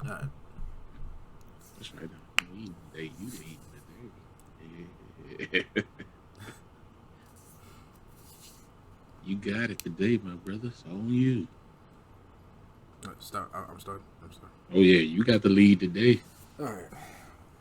All right. That's right. You today. You got it today, my brother. It's on you. Start. I'm starting. I'm starting. Oh yeah, you got the lead today. All right.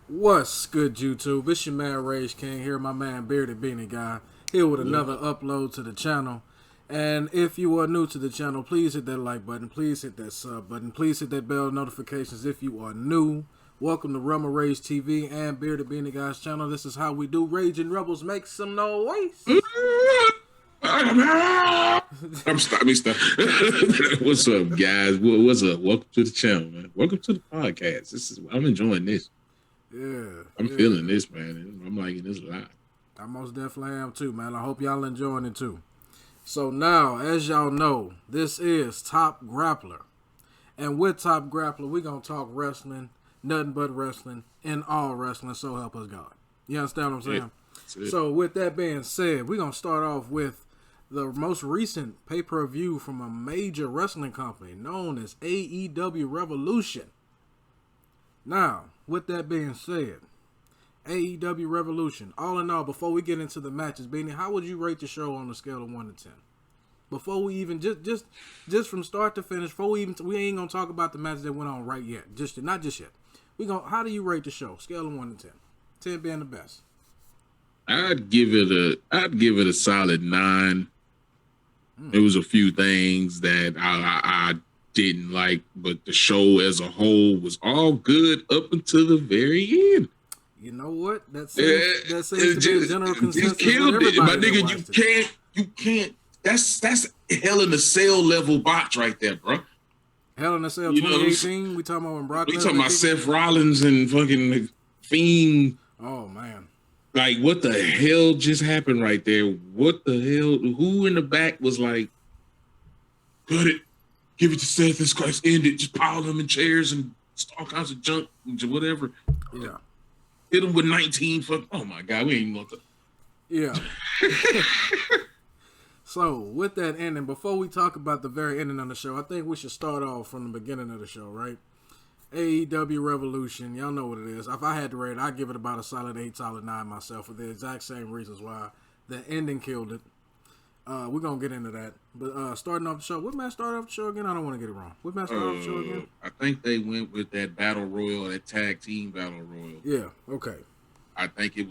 What's good, YouTube? It's your man Rage King here, my man Bearded Beanie Guy, here with What another up? upload to the channel. And if you are new to the channel, please hit that like button, please hit that sub button, please hit that bell notifications if you are new. Welcome to Rumble Rage TV and Bearded Beanie Guy's channel. This is how we do. Raging Rebels, make some noise. I'm stopping. What's up, guys? What's up? Welcome to the channel, man. Welcome to the podcast. I'm enjoying this. Yeah, I'm yeah. feeling this, man. I'm liking this a lot. I most definitely am too, man. I hope y'all enjoying it too. So now, as y'all know, this is Top Grappler. And with Top Grappler, we're going to talk wrestling, nothing but wrestling, and all wrestling, so help us God. You understand what I'm saying? So with that being said, we're going to start off with the most recent pay-per-view from a major wrestling company known as AEW Revolution. Now, with that being said, AEW Revolution. All in all, before we get into the matches, Beanie, how would you rate the show on a scale of 1 to 10? Before we even just from start to finish, we ain't gonna talk about the matches that went on right yet. Not just yet. How do you rate the show? Scale of 1 to 10. 10 being the best. I'd give it a solid 9. There was a few things that I didn't like, but the show as a whole was all good up until the very end. You know what? That seems to be a general consensus. It killed it, my nigga. You It. can't. That's Hell in a Cell level botch right there, bro. Hell in a Cell You know, 2018. We talking about when Brock. We talking about Seth Rollins and fucking Fiend. Oh man. Like, what the hell just happened right there? What the hell? Who in the back was like, cut it, give it to Seth, this Christ, end it, just pile them in chairs and all kinds of junk, whatever. Yeah. Hit them with 19 fuck. Oh my God, we ain't gonna. Yeah. So, with that ending, before we talk about the very ending of the show, I think we should start off from the beginning of the show, right? AEW Revolution, y'all know what it is. If I had to rate it, I'd give it about a solid 8, solid 9 myself for the exact same reasons why the ending killed it. We're going to get into that. But starting off the show, what match started off the show again? I don't want to get it wrong. What match started off the show again? I think they went with that battle royal, that tag team battle royal. Yeah, okay. I think it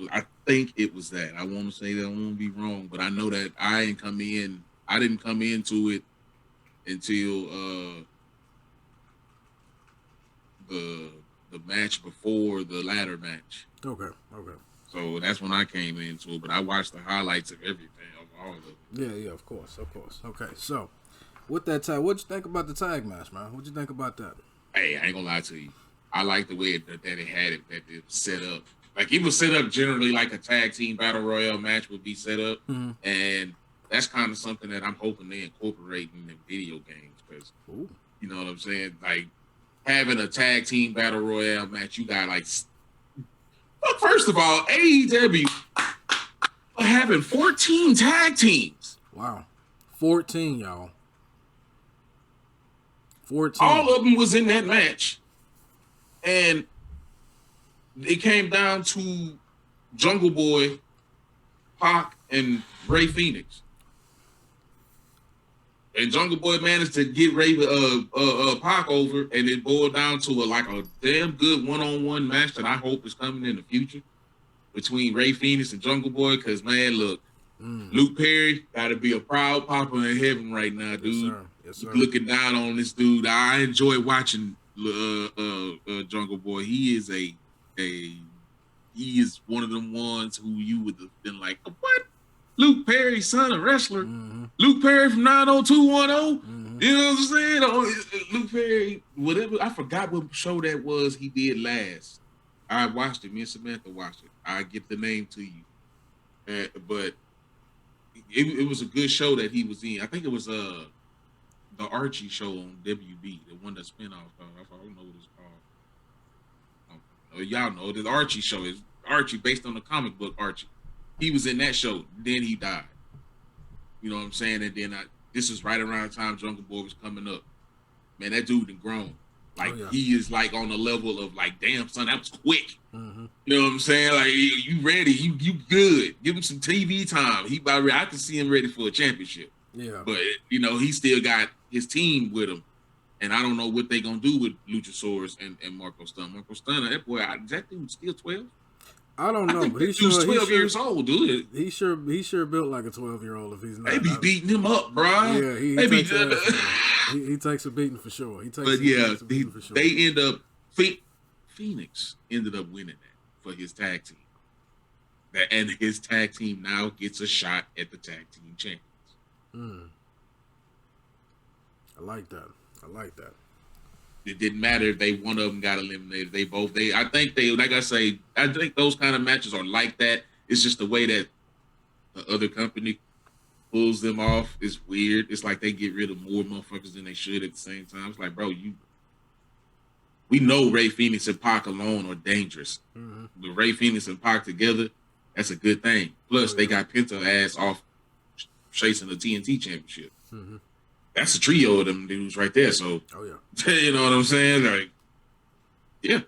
was that. I want to say that I won't be wrong, but I know that I didn't come into it until the match before the ladder match. Okay. So that's when I came into it, but I watched the highlights of everything, of all of it. Yeah, of course. Okay, so with that tag, what'd you think about the tag match, man? What'd you think about that? Hey, I ain't gonna lie to you. I like the way that it had it, that it was set up. Like, it was set up generally like a tag team battle royale match would be set up, and that's kind of something that I'm hoping they incorporate in the video games, because you know what I'm saying. Like, having a tag team battle royale match, you got like. Well, first of all, AEW are having 14 tag teams. Wow, 14, y'all. 14. All of them was in that match, and it came down to Jungle Boy, Pac, and Ray Phoenix. And Jungle Boy managed to get Pac over, and it boiled down to a damn good one-on-one match that I hope is coming in the future between Ray Phoenix and Jungle Boy. Because, man, look, Luke Perry got to be a proud papa in heaven right now, dude. Yes, sir. Looking down on this dude. I enjoy watching Jungle Boy. He is one of them ones who you would have been like, what? Luke Perry, son, a wrestler. Luke Perry from 90210. You know what I'm saying? Luke Perry, whatever. I forgot what show that was he did last. I watched it. Me and Samantha watched it. I get the name to you. But it was a good show that he was in. I think it was the Archie show on WB, the one that spinoff. I don't know what it's called. Y'all know the Archie show is Archie, based on the comic book Archie. He was in that show. Then he died. You know what I'm saying? And then this was right around the time Jungle Boy was coming up. Man, that dude had grown. Like he is like on the level of like, damn son, that was quick. You know what I'm saying? Like you ready? You good? Give him some TV time. I can see him ready for a championship. Yeah, but he still got his team with him, and I don't know what they gonna do with Luchasaurus and Marco Stunt. Marco Stunt, that boy, is that dude still 12? I don't know, but he's 12 years old, dude. He sure built like a 12-year-old if he's not. They be beating him up, bro. Yeah, he takes a beating for sure. They end up Phoenix ended up winning that for his tag team. And his tag team now gets a shot at the tag team champions. I like that. It didn't matter if one of them got eliminated. I think those kind of matches are like that. It's just the way that the other company pulls them off is weird. It's like they get rid of more motherfuckers than they should at the same time. It's like, bro, we know Ray Phoenix and Pac alone are dangerous. But Ray Phoenix and Pac together, that's a good thing. Plus, they got Penta ass off chasing the TNT championship. That's a trio of them dudes right there. So, you know what I'm saying? Like, yeah.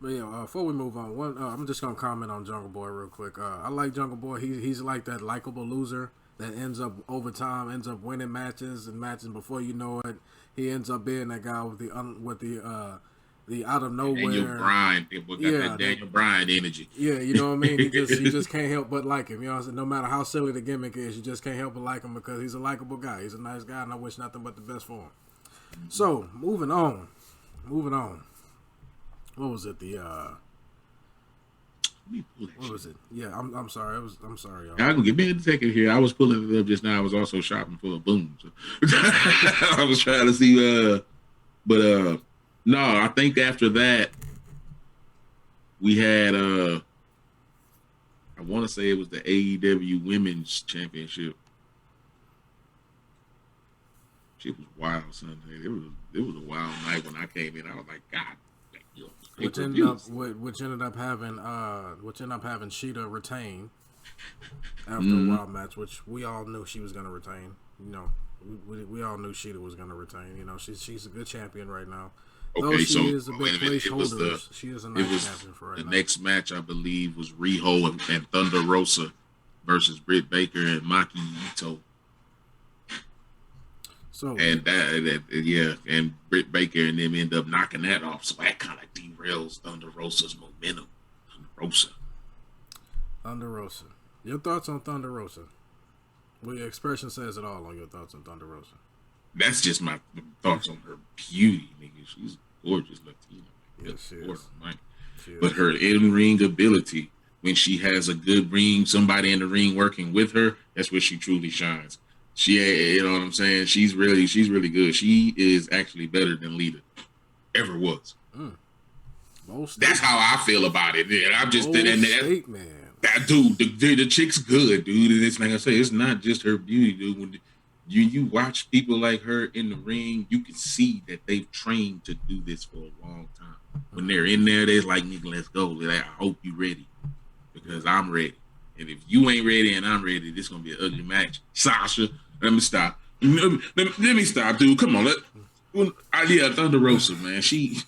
But yeah, before we move on, I'm just gonna comment on Jungle Boy real quick. I like Jungle Boy. He's like that likable loser that ends up over time ends up winning matches, and before you know it, he ends up being that guy with the out of nowhere. Daniel Bryan, people got that Daniel Bryan energy. Yeah, you know what I mean. You just can't help but like him. You know what I'm saying? No matter how silly the gimmick is, you just can't help but like him because he's a likable guy. He's a nice guy, and I wish nothing but the best for him. So moving on. What was it? What was it? Yeah, I'm sorry. I'm sorry, y'all. I'll give me a second here. I was pulling it up just now. I was also shopping for a boom. So. I was trying to see. No, I think after that we had. I want to say it was the AEW Women's Championship. It was wild Sunday. It was a wild night when I came in. I was like, God. Which ended up having Sheeta retain after a wild match, which we all knew she was going to retain. You know, we all knew Sheeta was going to retain. You know, she's a good champion right now. Okay, though she is a big placeholder, she is a nice champion for right now. The next match, I believe, was Riho and Thunder Rosa versus Britt Baker and Maki Ito. So and Britt Baker and them end up knocking that off. So that kind of derails Thunder Rosa's momentum. Thunder Rosa. Your thoughts on Thunder Rosa? Well, your expression says it all on your thoughts on Thunder Rosa. That's just my thoughts on her beauty, nigga. She's gorgeous Latina. Yes, she is. But her in-ring ability, when she has a good ring, somebody in the ring working with her, that's where she truly shines. You know what I'm saying? She's really good. She is actually better than Lita ever was. That's how I feel about it. And I'm just that dude, the chick's good, dude. And it's like I say, it's not just her beauty, dude. When you watch people like her in the ring, you can see that they've trained to do this for a long time. When they're in there, they're like, nigga, let's go. They're like, I hope you're ready because I'm ready. And if you ain't ready and I'm ready, this is gonna be an ugly match. Sasha, let me stop. Let me stop, dude. Come on, Thunder Rosa, man. She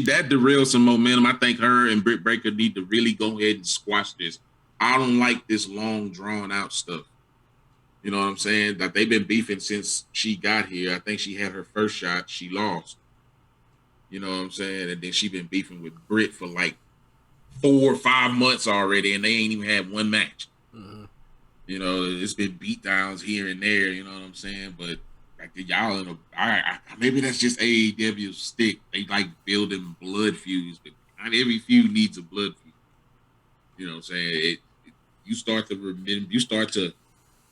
that derailed some momentum. I think her and Britt Baker need to really go ahead and squash this. I don't like this long, drawn out stuff. You know what I'm saying? Like they've been beefing since she got here. I think she had her first shot. She lost. You know what I'm saying? And then she been beefing with Britt for like 4 or 5 months already, and they ain't even had one match. You know, it's been beat downs here and there. You know what I'm saying? But like y'all maybe that's just AEW's stick. They like building blood feuds, but not every feud needs a blood feud. You know what I'm saying? You start to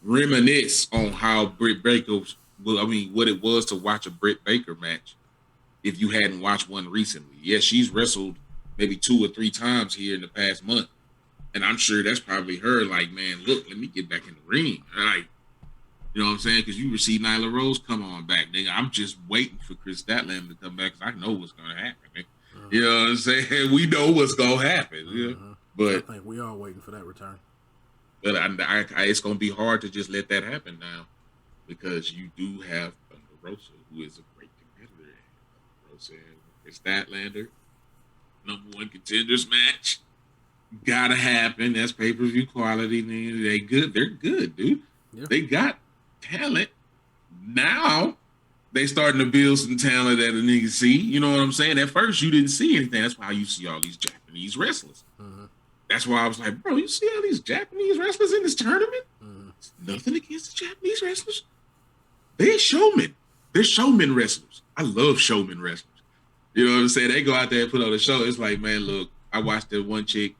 reminisce on how Britt Baker, what it was to watch a Britt Baker match if you hadn't watched one recently. Yeah, she's wrestled maybe 2 or 3 times here in the past month. And I'm sure that's probably her like, man, look, let me get back in the ring. Like, you know what I'm saying? Because you see Nyla Rose come on back, nigga. I'm just waiting for Chris Statlander to come back because I know what's going to happen, nigga. You know what I'm saying? We know what's going to happen. Yeah? But I think we all waiting for that return. But it's going to be hard to just let that happen now because you do have Thunder Rosa, who is a great competitor. saying? It's Statlander, #1 contenders match. Gotta happen. That's pay-per-view quality. They good. They're good, dude. Yeah. They got talent. Now they starting to build some talent that a nigga see. You know what I'm saying? At first you didn't see anything. That's why you see all these Japanese wrestlers. Mm-hmm. That's why I was like, bro, you see all these Japanese wrestlers in this tournament? Mm-hmm. Nothing against the Japanese wrestlers. They're showmen. They're showman wrestlers. I love showman wrestlers. You know what I'm saying? They go out there and put on a show. It's like, man, look, I watched that one chick,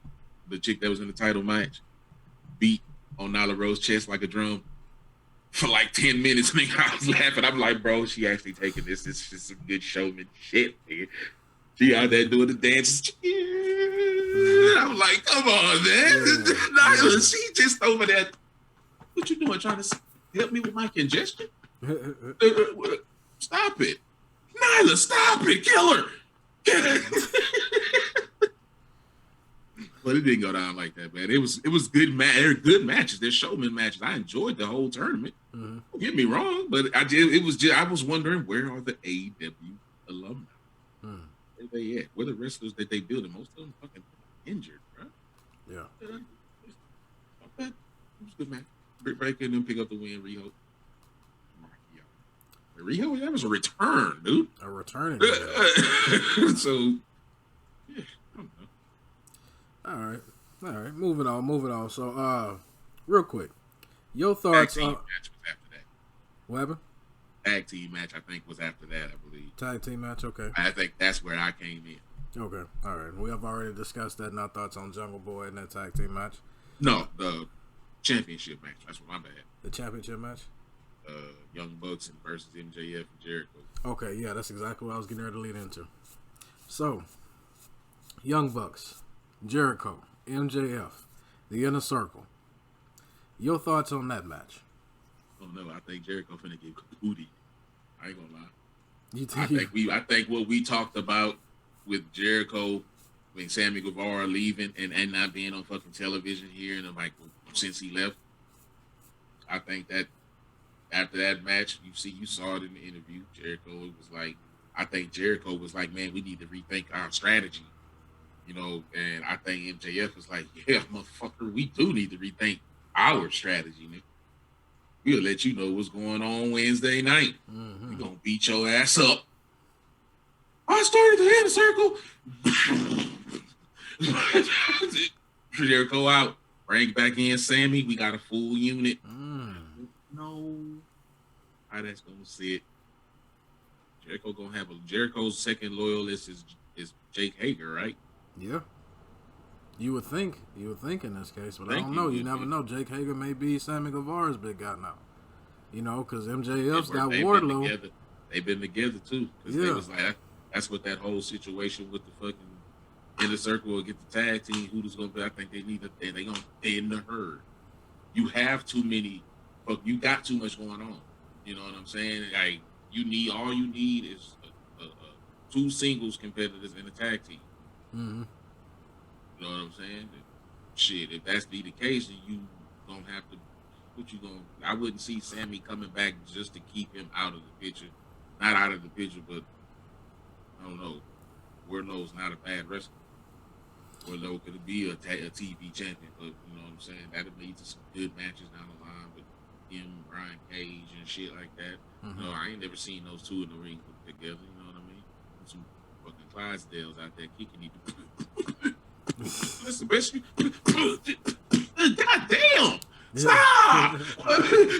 the chick that was in the title match, beat on Nyla Rose's chest like a drum for like 10 minutes. Nigga, I was laughing. I'm like, bro, she actually taking this. It's just some good showman shit, nigga. She out there doing the dances. I'm like, come on, man. Nyla, she just over there. What you doing? Trying to help me with my congestion? Stop it. Nyla, stop it. Kill her. But it didn't go down like that, man. It was good. They're good matches. They're showman matches. I enjoyed the whole tournament. Mm-hmm. Don't get me wrong, but I was wondering, where are the AEW alumni? Where they at? Where the wrestlers that they build? And most of them fucking injured, bro. Yeah. It was good match. Britt Baker and then pick up the win. Riho, that was a return, dude. A returning. So, yeah, I don't know. All right. Moving on. So, real quick, your thoughts on match was after that. What happened? Tag team match, I think, was after that. I believe. Tag team match. Okay. I think that's where I came in. Okay. All right. We have already discussed that. And our thoughts on Jungle Boy and that tag team match. No, the championship match. That's what my bad. The championship match. Young Bucks versus MJF and Jericho. Okay, yeah, that's exactly what I was getting ready to lead into. So, Young Bucks, Jericho, MJF, the Inner Circle. Your thoughts on that match? Oh no, I think Jericho finna get booty. I ain't gonna lie. You think? I think what we talked about with Jericho, when Sammy Guevara leaving and not being on fucking television here, and like since he left, I think that. After that match, you saw it in the interview. I think Jericho was like, man, we need to rethink our strategy, you know. And I think MJF was like, yeah, motherfucker, we do need to rethink our strategy, nigga. We'll let you know what's going on Wednesday night. Mm-hmm. We're gonna beat your ass up. I started the inner circle. Jericho out. Bring back in Sammy. We got a full unit. No, how that's gonna sit. Jericho's second loyalist is Jake Hager, right? Yeah. You would think in this case, but I don't know. You never know. Jake Hager may be Sammy Guevara's big guy now. You know, because MJF's got Wardlow. They've been together too. Because they was like, that's what that whole situation with the fucking Inner Circle will get the tag team. Who's gonna be? I think they gonna stay in the herd. You have too many. But you got too much going on. You know what I'm saying? Like all you need is two singles competitors in a tag team. Mm-hmm. You know what I'm saying? Shit, if that's be the case, then you gonna have to. I wouldn't see Sammy coming back just to keep him out of the picture. Not out of the picture, but I don't know. Wardlow's not a bad wrestler. Wardlow could be a TV champion, but you know what I'm saying? That'll lead to some good matches down the line with him, Brian Cage, and shit like that. Mm-hmm. You know, I ain't never seen those two in the ring together. You know what I mean? Some fucking Clydesdales out there kicking each. That's the best. God damn! Stop!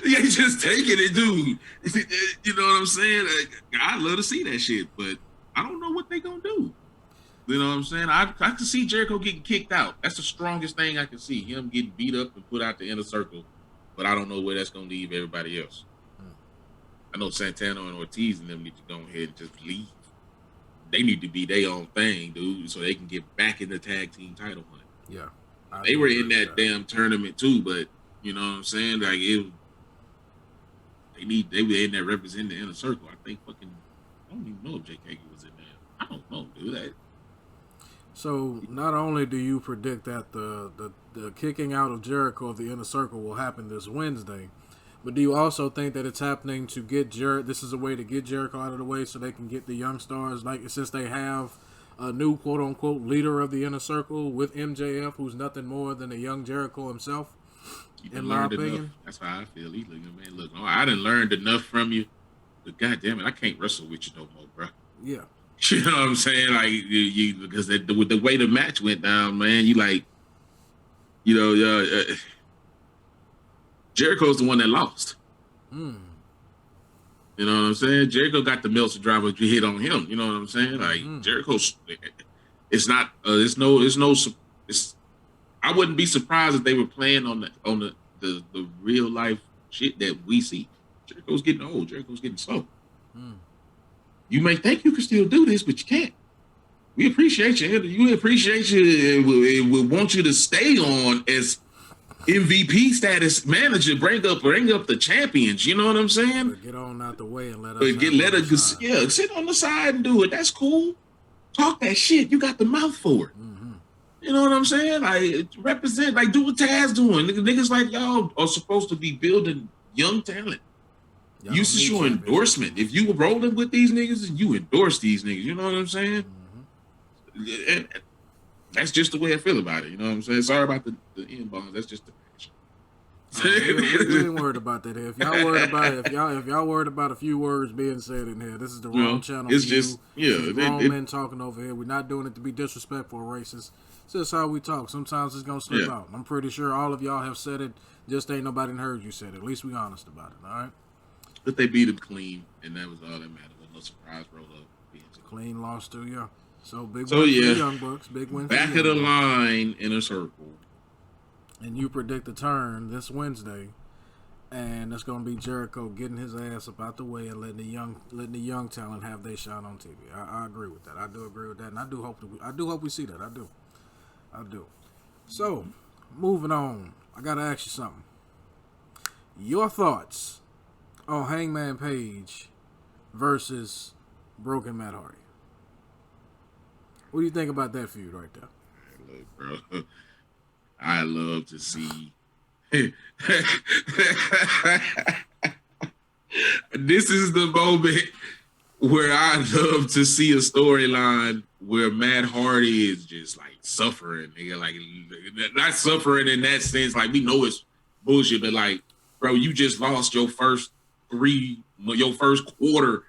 Yeah, just taking it, dude. You know what I'm saying? I'd love to see that shit, but I don't know what they gonna do. You know what I'm saying? I can see Jericho getting kicked out. That's the strongest thing I can see. Him getting beat up and put out the Inner Circle. But I don't know where that's going to leave everybody else. I know Santana and Ortiz and them need to go ahead and just leave. They need to be their own thing, dude, so they can get back in the tag team title hunt. Yeah. They were in that damn tournament too, but you know what I'm saying? Like they were in there representing the Inner Circle. I think I don't even know if Jake Hager was in there. I don't know, dude. So not only do you predict that the kicking out of Jericho of the Inner Circle will happen this Wednesday, But do you also think that it's happening to get this is a way to get Jericho out of the way so they can get the young stars, like since they have a new quote unquote leader of the inner circle with MJF, who's nothing more than a young Jericho himself. In my opinion, enough. That's how I feel. He's looking, man. Look, I done learned enough from you, but goddamn it, I can't wrestle with you no more, bro. Yeah. You know what I'm saying? Like you because with the way the match went down, man, you like, you know, Jericho's the one that lost. You know what I'm saying? Jericho got the Meltzer driver hit on him. You know what I'm saying? Like Jericho's, it's not, it's no. I wouldn't be surprised if they were playing on the real life shit that we see. Jericho's getting old. Jericho's getting slow. You may think you can still do this, but you can't. We appreciate you. We appreciate you and we want you to stay on as MVP status manager. Bring up the champions. You know what I'm saying? But get on out the way and let us. Sit on the side and do it. That's cool. Talk that shit. You got the mouth for it. You know what I'm saying? Like represent, like do what Taz doing. Niggas like y'all are supposed to be building young talent. Use is your endorsement. If you were rolling with these niggas and you endorse these niggas, you know what I'm saying? And that's just the way I feel about it. You know what I'm saying? Sorry about the inbounds. That's just the we ain't worried about that here. If y'all worried about it, if y'all worried about a few words being said in here, this is the wrong channel. It's just grown men talking over here. We're not doing it to be disrespectful or racist. It's just how we talk. Sometimes it's gonna slip out. I'm pretty sure all of y'all have said it. Just ain't nobody heard you said it. At least we honest about it. All right. But they beat him clean, and that was all that mattered. No surprise roll up. Clean loss too, yeah. So big win for the Young Bucks. Big win. Back of the line in a circle. And you predict the turn this Wednesday, and it's gonna be Jericho getting his ass up out the way and letting the young talent have their shot on TV. I agree with that. I do agree with that, and I do hope we see that. I do. So, moving on, I gotta ask you something. Your thoughts on Hangman Page versus Broken Matt Hardy? What do you think about that feud right there? Look, bro. I love to see. This is the moment where I love to see a storyline where Matt Hardy is just like suffering, nigga. Like not suffering in that sense. Like we know it's bullshit, but like, bro, you just lost your first quarter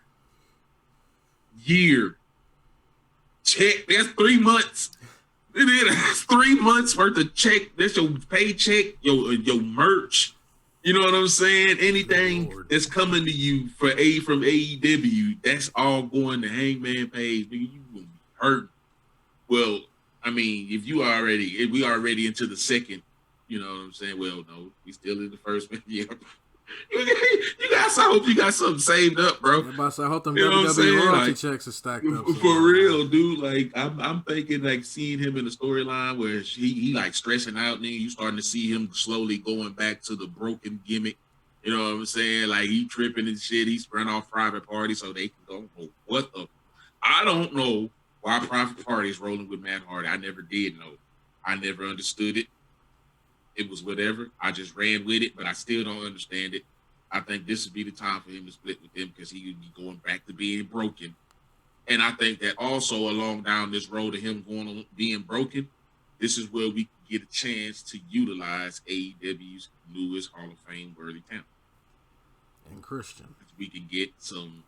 year. Check. That's 3 months. That's 3 months worth of check. That's your paycheck, your merch. You know what I'm saying? Anything that's coming to you from AEW, that's all going to Hangman Page. Nigga, you gonna be hurt. Well, I mean, if we already into the second, you know what I'm saying? Well, no, we still in the first one. Yeah. I hope you got something saved up, bro. I hope them WWE royalty checks are stacked up. For real, dude. Like I'm thinking, like seeing him in the storyline where he like stressing out, nigga. You starting to see him slowly going back to the broken gimmick. You know what I'm saying? Like he tripping and shit. He's run off private parties so they can go. I don't know why private parties rolling with Matt Hardy. I never did know. I never understood it. It was whatever. I just ran with it, but I still don't understand it. I think this would be the time for him to split with them because he would be going back to being broken. And I think that also along down this road of him going on being broken, this is where we can get a chance to utilize AEW's newest Hall of Fame worthy talent. And Christian. We can get some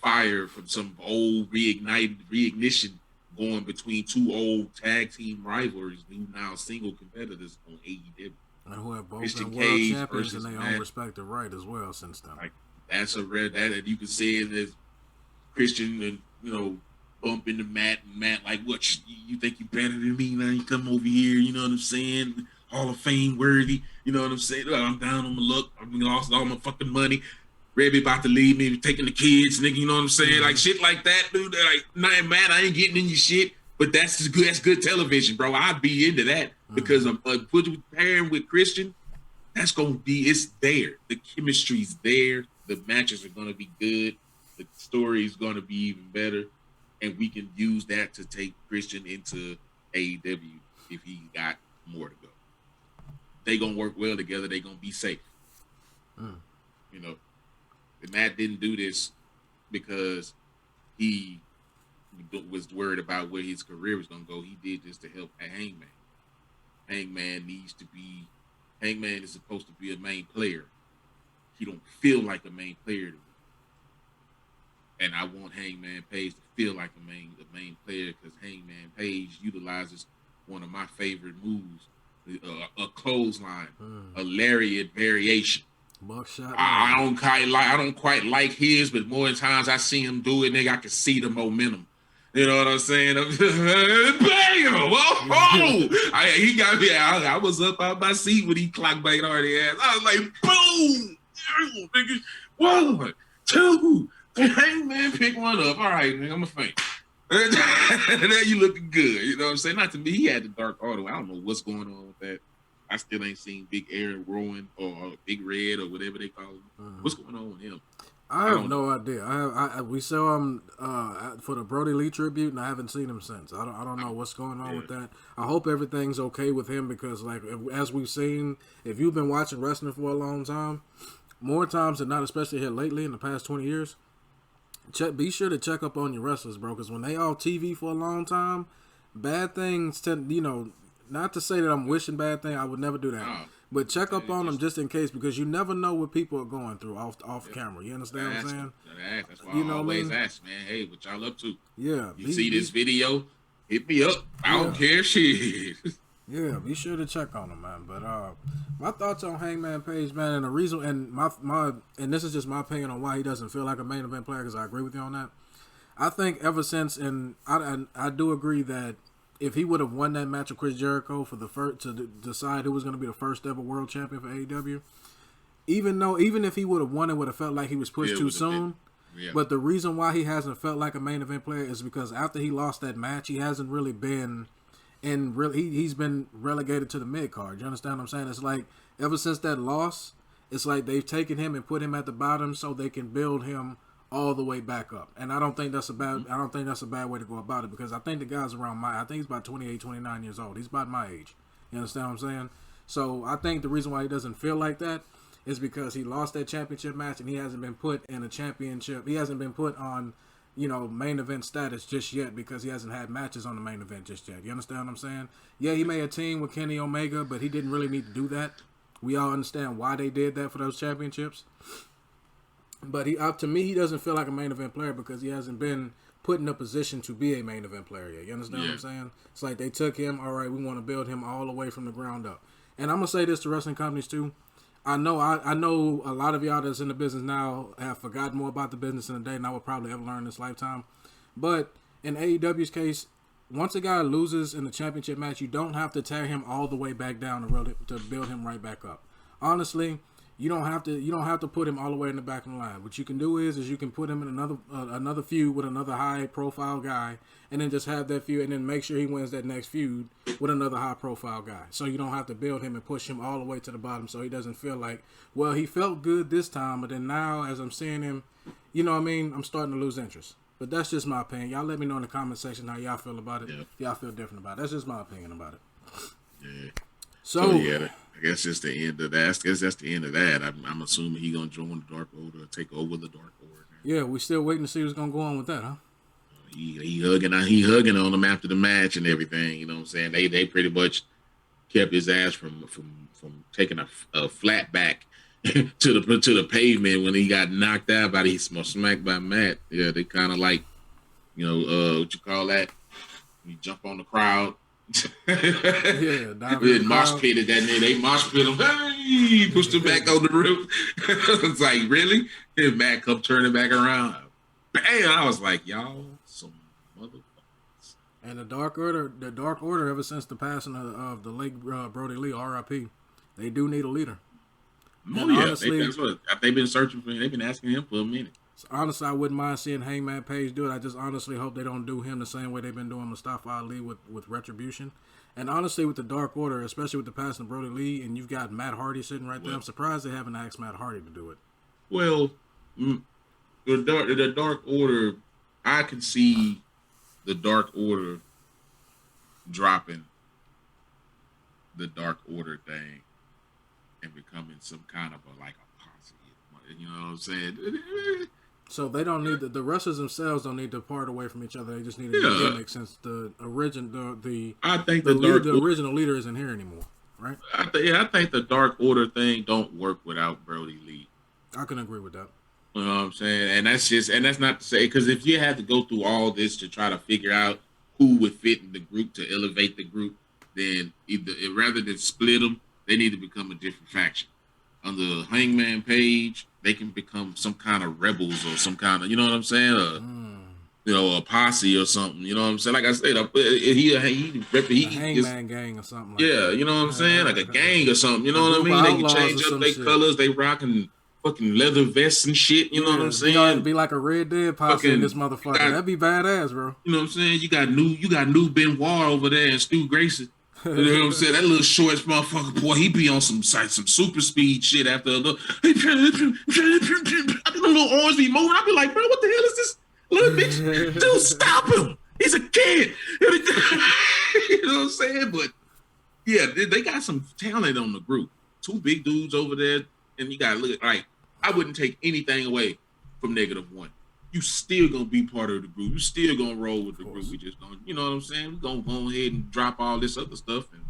fire from some old reignition going between two old tag team rivalries, who now single competitors on AEW. And who have both been world champions in their own respective right as well since then. Like, that's a rare that you can say it as Christian and bump into Matt and Matt like, what, you think you better than me now? You come over here, you know what I'm saying? Hall of Fame worthy, you know what I'm saying? I'm down on my luck. I've lost all my fucking money. Rebby about to leave me, taking the kids, nigga, you know what I'm saying? Like shit like that, dude. Like, nah, Matt, I ain't getting in your shit, but that's good television, bro. I'd be into that because I'm pairing with Christian. It's there. The chemistry's there. The matches are gonna be good. The story's gonna be even better, and we can use that to take Christian into AEW if he got more to go. They gonna work well together. They gonna be safe. You know, and Matt didn't do this because he was worried about where his career was going to go. He did this to help Hangman. Hangman is supposed to be a main player. He don't feel like a main player to me. And I want Hangman Page to feel like a main player because Hangman Page utilizes one of my favorite moves, a clothesline, a lariat variation. Buckshot. I don't quite like his, but more times I see him do it, nigga, I can see the momentum. You know what I'm saying? Bam! He got me. I was up out my seat when he clocked bait already ass. I was like, boom! Nigga, 1, 2. Hangman, pick one up. All right, nigga, I'm a fan. Now you looking good. You know what I'm saying? Not to me. He had the Dark Order. I don't know what's going on with that. I still ain't seen Big Aaron Rowan or Big Red or whatever they call him. What's going on with him? I have no idea. We saw him for the Brody Lee tribute, and I haven't seen him since. I don't know what's going on with that. I hope everything's okay with him because, like, as we've seen, if you've been watching wrestling for a long time, more times than not, especially here lately in the past 20 years, be sure to check up on your wrestlers, bro, because when they all TV for a long time, bad things tend, not to say that I'm wishing bad things, I would never do that. But check up on them just in case, because you never know what people are going through off camera. You understand what I'm saying? That's why I always ask, man, hey, what y'all up to? Yeah. You see this video? Hit me up. I don't care shit. Yeah, be sure to check on them, man. But my thoughts on Hangman Page, man, and the reason, and and this is just my opinion on why he doesn't feel like a main event player, because I agree with you on that. I think ever since, and I do agree that if he would have won that match with Chris Jericho for the first to decide who was going to be the first ever world champion for AEW, even if he would have won, it would have felt like he was pushed too soon. Yeah. But the reason why he hasn't felt like a main event player is because after he lost that match, he hasn't really been. And really, he's been relegated to the mid card. You understand what I'm saying? It's like ever since that loss, it's like they've taken him and put him at the bottom so they can build him all the way back up. And I don't think that's a bad. I don't think that's a bad way to go about it because I think the guy's around I think he's about 28, 29 years old. He's about my age. You understand what I'm saying? So I think the reason why he doesn't feel like that is because he lost that championship match and he hasn't been put in a championship. He hasn't been put on, main event status just yet because he hasn't had matches on the main event just yet. You understand what I'm saying? Yeah, he made a team with Kenny Omega, but he didn't really need to do that. We all understand why they did that for those championships. But to me, he doesn't feel like a main event player because he hasn't been put in a position to be a main event player yet. You understand what I'm saying? It's like they took him, all right, we want to build him all the way from the ground up. And I'm going to say this to wrestling companies too. I know a lot of y'all that's in the business now have forgotten more about the business in a day than I would probably ever learn in this lifetime. But in AEW's case, once a guy loses in the championship match, you don't have to tear him all the way back down to build him right back up. Honestly, you don't have to put him all the way in the back of the line. What you can do is you can put him in another feud with another high profile guy, and then just have that feud, and then make sure he wins that next feud with another high profile guy. So you don't have to build him and push him all the way to the bottom, so he doesn't feel like, well, he felt good this time, but then now as I'm seeing him, I'm starting to lose interest. But that's just my opinion. Y'all let me know in the comment section how y'all feel about it. Yeah. Y'all feel different about it. That's just my opinion about it. Yeah. So yeah. I guess that's the end of that. I guess that's the end of that. I'm assuming he's gonna join the Dark Order or take over the Dark Order. Yeah, we still waiting to see what's gonna go on with that, huh? He hugging on him after the match and everything. You know what I'm saying? They pretty much kept his ass from taking a flat back to the pavement when he got knocked out by smacked by Matt. Yeah, they kind of like, what you call that? You jump on the crowd. Yeah, mosh pitted that nigga. They mosh pit him. Hey, pushed him back on the roof. It's like, really? And Matt come turning back around. Bam! I was like, y'all some motherfuckers. And the Dark Order, ever since the passing of the late Brody Lee, R.I.P., they do need a leader. Oh yeah, honestly, that's what they've been searching for. They've been asking him for a minute. So honestly, I wouldn't mind seeing Hangman Page do it. I just honestly hope they don't do him the same way they've been doing Mustafa Ali with Retribution. And honestly, with the Dark Order, especially with the passing of Brody Lee, and you've got Matt Hardy sitting right there, I'm surprised they haven't asked Matt Hardy to do it. Well, the Dark Order, I can see the Dark Order dropping the Dark Order thing and becoming some kind of a positive You know what I'm saying? So they don't need the wrestlers themselves don't need to part away from each other. They just need a new Yeah, gimmick since the original I think the Dark the Order, original leader isn't here anymore, right? I think the Dark Order thing don't work without Brody Lee. I can agree with that. You know what I'm saying? And that's not to say, because if you had to go through all this to try to figure out who would fit in the group to elevate the group, then rather than split them, they need to become a different faction. On the Hangman page, they can become some kind of rebels or some kind of, you know what I'm saying? You know, a posse or something. You know what I'm saying? Like I said, he A is, Hangman gang or something like yeah, that. you know what I'm saying? Like a gang or something. You A know what I group of mean? They can outlaws or change up some their shit. colors. They rocking fucking leather vests and shit. You know what I'm It'd saying? be like a Red Dead posse in this Fucking motherfucker. got, That'd be badass, bro. you know what I'm saying? You got new Benoit over there and Stu Grayson. You know what I'm saying? That little short motherfucker, boy, he be on some super speed shit after a little. I be the little arms be moving. I be like, bro, what the hell is this little bitch? Dude, stop him. He's a kid. You know what I'm saying? But yeah, they got some talent on the group. Two big dudes over there, and you gotta look like I wouldn't take anything away from -1. You still gonna be part of the group. You still gonna roll with the group. We just gonna, you know what I'm saying? We gonna go ahead and drop all this other stuff and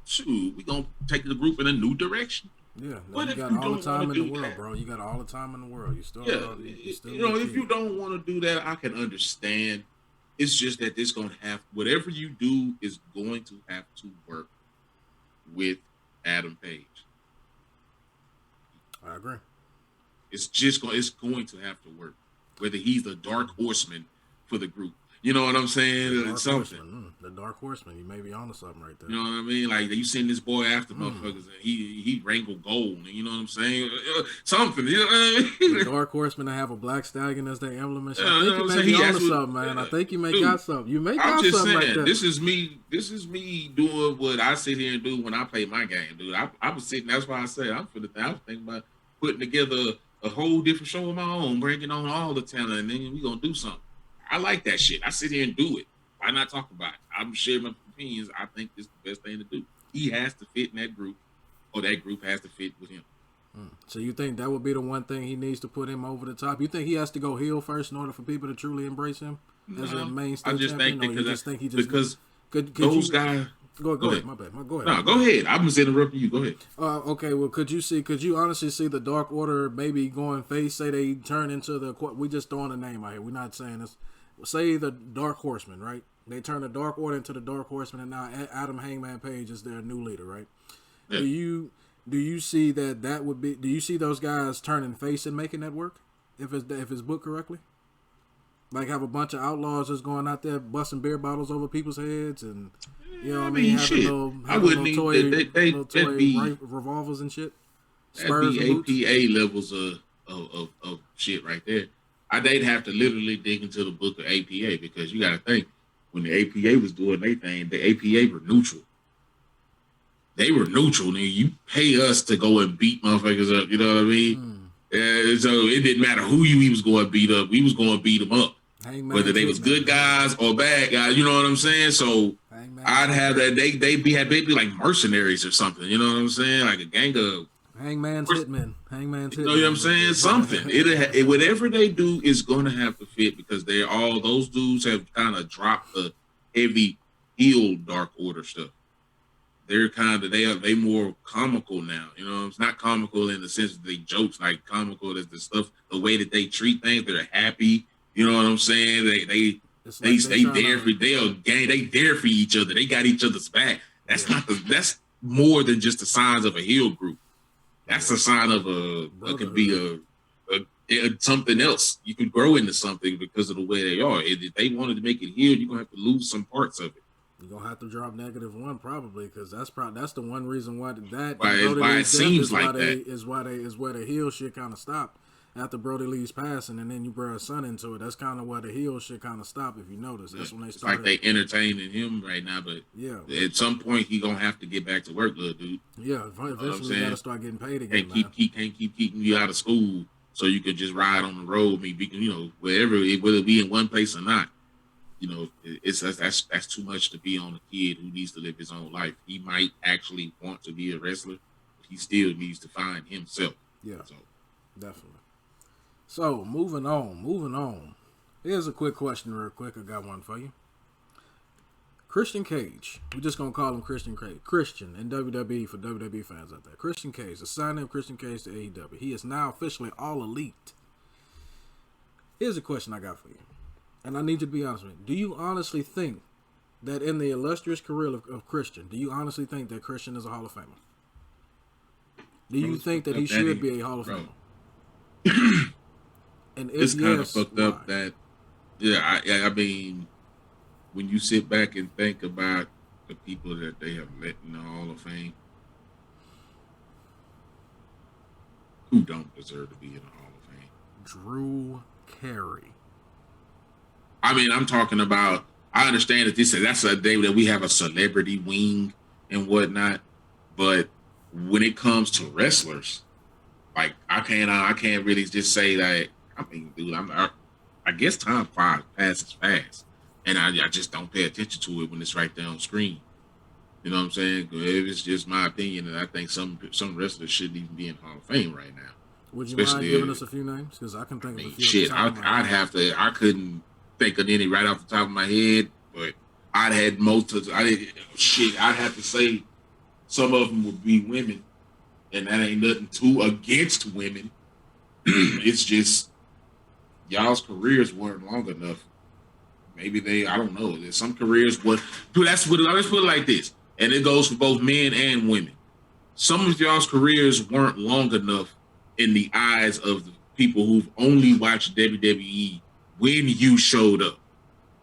shoot, we gonna take the group in a new direction. Yeah, What you if got you all the don't time want in to the do world, that? bro. You got all the time in the world. You still, Yeah, you still you know, if you don't want to do that, I can understand. It's just that this gonna have whatever you do is going to have to work with Adam Page. I agree. It's going to have to work. Whether he's the Dark Horseman for the group. You know what I'm saying? Dark something. Horseman. The Dark Horseman. You may be onto something right there. You know what I mean? Like you send this boy after motherfuckers and he wrangled gold. And you know what I'm saying? Something. You know what I mean? The Dark Horseman to have a black stallion as their emblem and shit. Yeah, I think you may be onto something, man. Yeah, I think you may dude, got something. You may I'm got just something saying, right there. this is me doing what I sit here and do when I play my game, dude. I was sitting. That's why I said I was thinking about putting together a whole different show of my own, bringing on all the talent, and then we gonna do something. I like that shit. I sit here and do it. Why not talk about it? I'm sharing my opinions. I think this is the best thing to do. He has to fit in that group, or that group has to fit with him. So you think that would be the one thing he needs to put him over the top? You think he has to go heel first in order for people to truly embrace him as a mainstay champion? Because those guys. Go ahead. My bad. Go ahead. No, go ahead. I'm just interrupting you. Go ahead. Okay. Well, could you honestly see the Dark Order maybe going face? Say they turn into we just throwing a name out here. We're not saying this. Say the Dark Horseman, right? They turn the Dark Order into the Dark Horseman, and now Adam Hangman Page is their new leader, right? Yeah. Do you see that would be? Do you see those guys turning face and making that work? If it's booked correctly, like have a bunch of outlaws just going out there busting beer bottles over people's heads, and you know what I mean, having little toy revolvers and shit. That'd be APA levels of shit right there. They'd have to literally dig into the book of APA because you got to think when the APA was doing their thing, the APA were neutral. They were neutral. And you pay us to go and beat motherfuckers up. You know what I mean? So it didn't matter who he was going to beat up. We was going to beat them up. Hangman, whether they was good guys or bad guys. You know what I'm saying? So Hangman, I'd have that. They'd be like mercenaries or something. You know what I'm saying? Like a gang of Hangman's hitmen. You know what I'm saying? Something. Whatever they do is going to have to fit because those dudes have kind of dropped the heavy heel Dark Order stuff. They're they more comical now. You know, it's not comical in the sense that they jokes, like comical as the stuff, the way that they treat things. They're happy. You know what I'm saying? They there for each other. They got each other's back. That's more than just the signs of a heel group. That's a sign of it could be something else. You could grow into something because of the way they are. If they wanted to make it heel, you're gonna have to lose some parts of it. You're gonna have to drop -1 probably because that's the one reason why it seems like that is where the heel shit kind of stopped after Brody Lee's passing, and then you brought his son into it. That's kind of where the heel shit kind of stopped. If you notice, that's when they started. It's like they entertaining him right now, but at some point he gonna have to get back to work, little dude. Yeah, eventually you gotta start getting paid again. Can't keep keeping you out of school so you could just ride on the road. Whether it be in one place or not. You know, that's too much to be on a kid who needs to live his own life. He might actually want to be a wrestler, but he still needs to find himself. Yeah. So Definitely. So, moving on. Here's a quick question real quick. I got one for you. Christian Cage. We're just going to call him Christian Cage. Christian in WWE for WWE fans out there. Christian Cage. The signing of Christian Cage to AEW. He is now officially All Elite. Here's a question I got for you. And I need you to be honest with me. Do you honestly think that in the illustrious career of Christian, do you honestly think that Christian is a Hall of Famer? Do you think that he should be a Hall of Famer? And if it's kind of yes, fucked why? up that, yeah, I mean, when you sit back and think about the people that they have let in the Hall of Fame, who don't deserve to be in the Hall of Fame? Drew Carey. I mean, I'm talking about, I understand that that's a day that we have a celebrity wing and whatnot, but when it comes to wrestlers, like I can't really just say that. I mean, dude, I guess time passes fast, and I just don't pay attention to it when it's right there on screen. You know what I'm saying? It's just my opinion, and I think some wrestlers shouldn't even be in Hall of Fame right now. Would you mind giving us a few names? Because I can think of a few. Shit, I'd have to. I couldn't think of any right off the top of my head, but I'd have to say some of them would be women, and that ain't nothing too against women. It's just y'all's careers weren't long enough. Maybe I don't know. There's some careers let's put it like this, and it goes for both men and women. Some of y'all's careers weren't long enough in the eyes of the people who've only watched WWE when you showed up.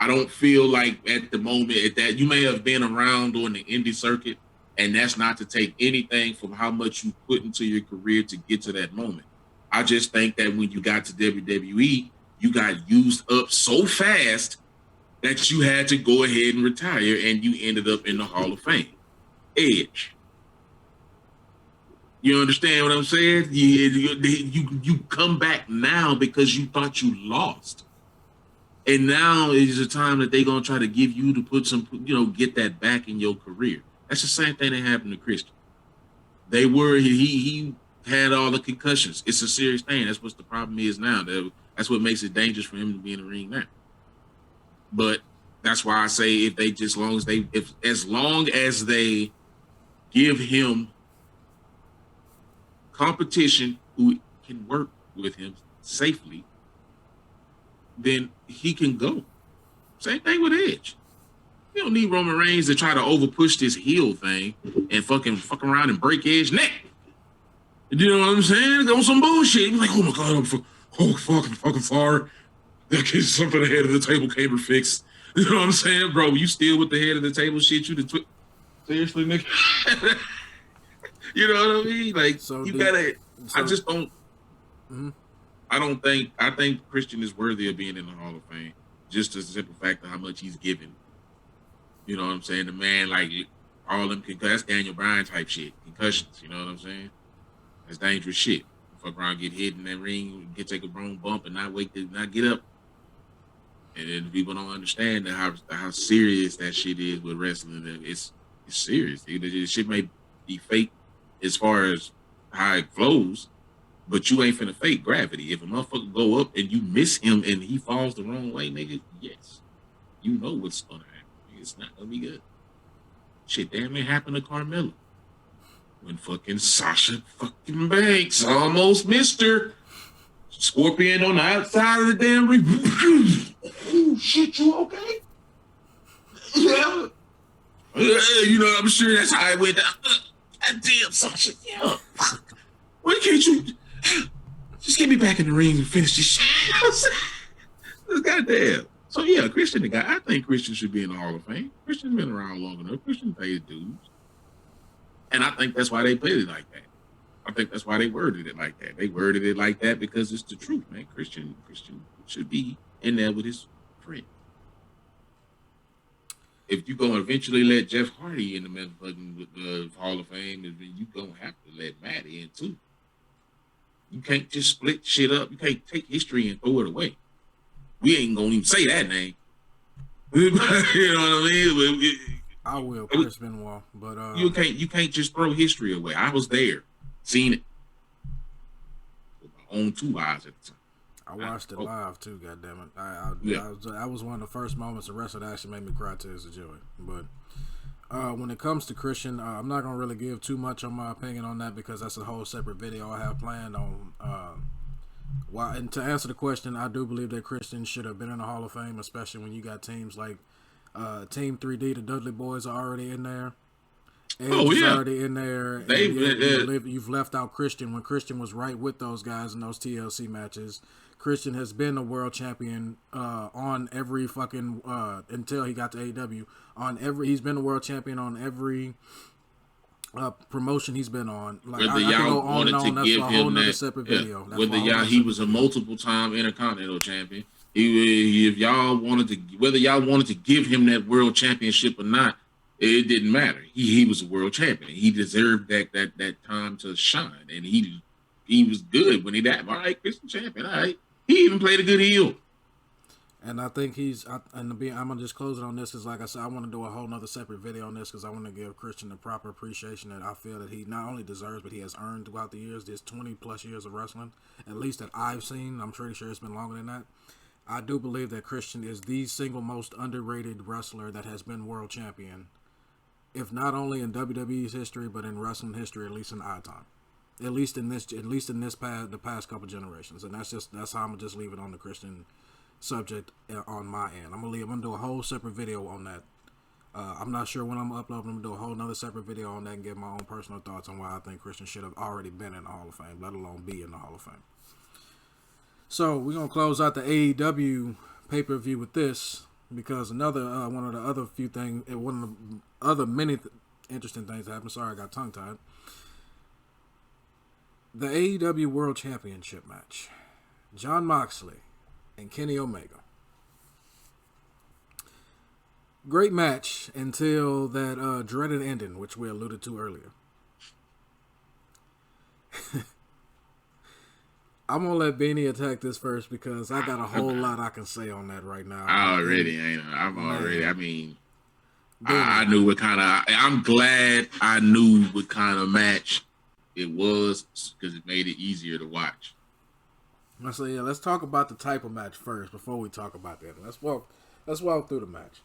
I don't feel like at the moment that you may have been around on the indie circuit, and that's not to take anything from how much you put into your career to get to that moment. I just think that when you got to WWE, you got used up so fast that you had to go ahead and retire, and you ended up in the Hall of Fame. Edge. You understand what I'm saying? You come back now because you thought you lost. And now is the time that they're going to try to give you to put some, get that back in your career. That's the same thing that happened to Christian. He had all the concussions. It's a serious thing. That's what the problem is now. That's what makes it dangerous for him to be in the ring now. But that's why I say as long as they give him competition who can work with him safely, then he can go. Same thing with Edge. You don't need Roman Reigns to try to overpush this heel thing and fuck around and break Edge's neck. You know what I'm saying? On some bullshit. You're like, oh my God, I'm fucking sorry. Something ahead of the table came and fixed. You know what I'm saying, bro? You still with the head of the table shit? Seriously, nigga? You know what I mean? Like, I just don't. Mm-hmm. I think Christian is worthy of being in the Hall of Fame. Just as a simple fact of how much he's given. You know what I'm saying? The man, like, all them concussions, that's Daniel Bryan type shit. Concussions, you know what I'm saying? That's dangerous shit. Fuck around, get hit in that ring, take a wrong bump, and not get up. And then people don't understand how serious that shit is with wrestling. It's serious. The shit may be fake as far as how it flows, but you ain't finna fake gravity. If a motherfucker go up and you miss him and he falls the wrong way, nigga, yes, you know what's gonna happen. It's not gonna be good. Shit damn near happened to Carmella when fucking Sasha fucking Banks almost missed her. Scorpion on the outside of the damn ring. Oh shit, you okay? Yeah. You know, I'm sure that's how it went down. God damn, Sasha. Yeah. Why can't you just get me back in the ring and finish this shit? Goddamn. So yeah, Christian the guy. I think Christian should be in the Hall of Fame. Christian's been around long enough. Christian paid dues. And I think that's why they played it like that. I think that's why they worded it like that. They worded it like that because it's the truth, man. Christian should be in there with his friend. If you gonna eventually let Jeff Hardy in the motherfucking Hall of Fame, then you gonna have to let Matt in too. You can't just split shit up. You can't take history and throw it away. We ain't gonna even say that name. You know what I mean? I will, Chris Benoit, but you can't just throw history away. I was there, seen it. on 2 eyes at the time. I watched it live too. Goddammit! That was one of the first moments of wrestling that actually made me cry tears of joy. But when it comes to Christian, I'm not gonna really give too much on my opinion on that because that's a whole separate video I have planned on. Why? And to answer the question, I do believe that Christian should have been in the Hall of Fame, especially when you got teams like Team 3D. The Dudley Boys are already in there. Edge is already in there. You've left out Christian when Christian was right with those guys in those TLC matches. Christian has been a world champion on every fucking until he got to AEW. He's been a world champion on every promotion he's been on. Like, whether y'all wanted to give him that, separate video. He was a multiple-time Intercontinental champion. If y'all wanted to, whether y'all wanted to give him that world championship or not, it didn't matter. He was a world champion. He deserved that time to shine, and he was good when he died. All right, Christian champion. All right, he even played a good heel. And I think I'm gonna just close it on this because, like I said, I want to do a whole nother separate video on this because I want to give Christian the proper appreciation that I feel that he not only deserves but he has earned throughout the years. There's 20 plus years of wrestling, at least that I've seen. I'm pretty sure it's been longer than that. I do believe that Christian is the single most underrated wrestler that has been world champion, if not only in WWE's history but in wrestling history, at least in our time. At least in the past couple generations, and that's how I'm gonna just leave it on the Christian subject on my end. I'm gonna do a whole separate video on that. I'm not sure when I'm gonna upload. I'm gonna do a whole nother separate video on that and give my own personal thoughts on why I think Christian should have already been in the Hall of Fame, let alone be in the Hall of Fame. So we're gonna close out the AEW pay-per-view with this because another one of the other many interesting things that happened. Sorry, I got tongue-tied. The AEW World Championship match. Jon Moxley and Kenny Omega. Great match until that dreaded ending, which we alluded to earlier. I'm going to let Beanie attack this first because I got a whole lot I can say on that right now. I knew what kind of... I'm glad I knew what kind of match it was because it made it easier to watch. So yeah, let's talk about the type of match first before we talk about that. Let's walk through the match.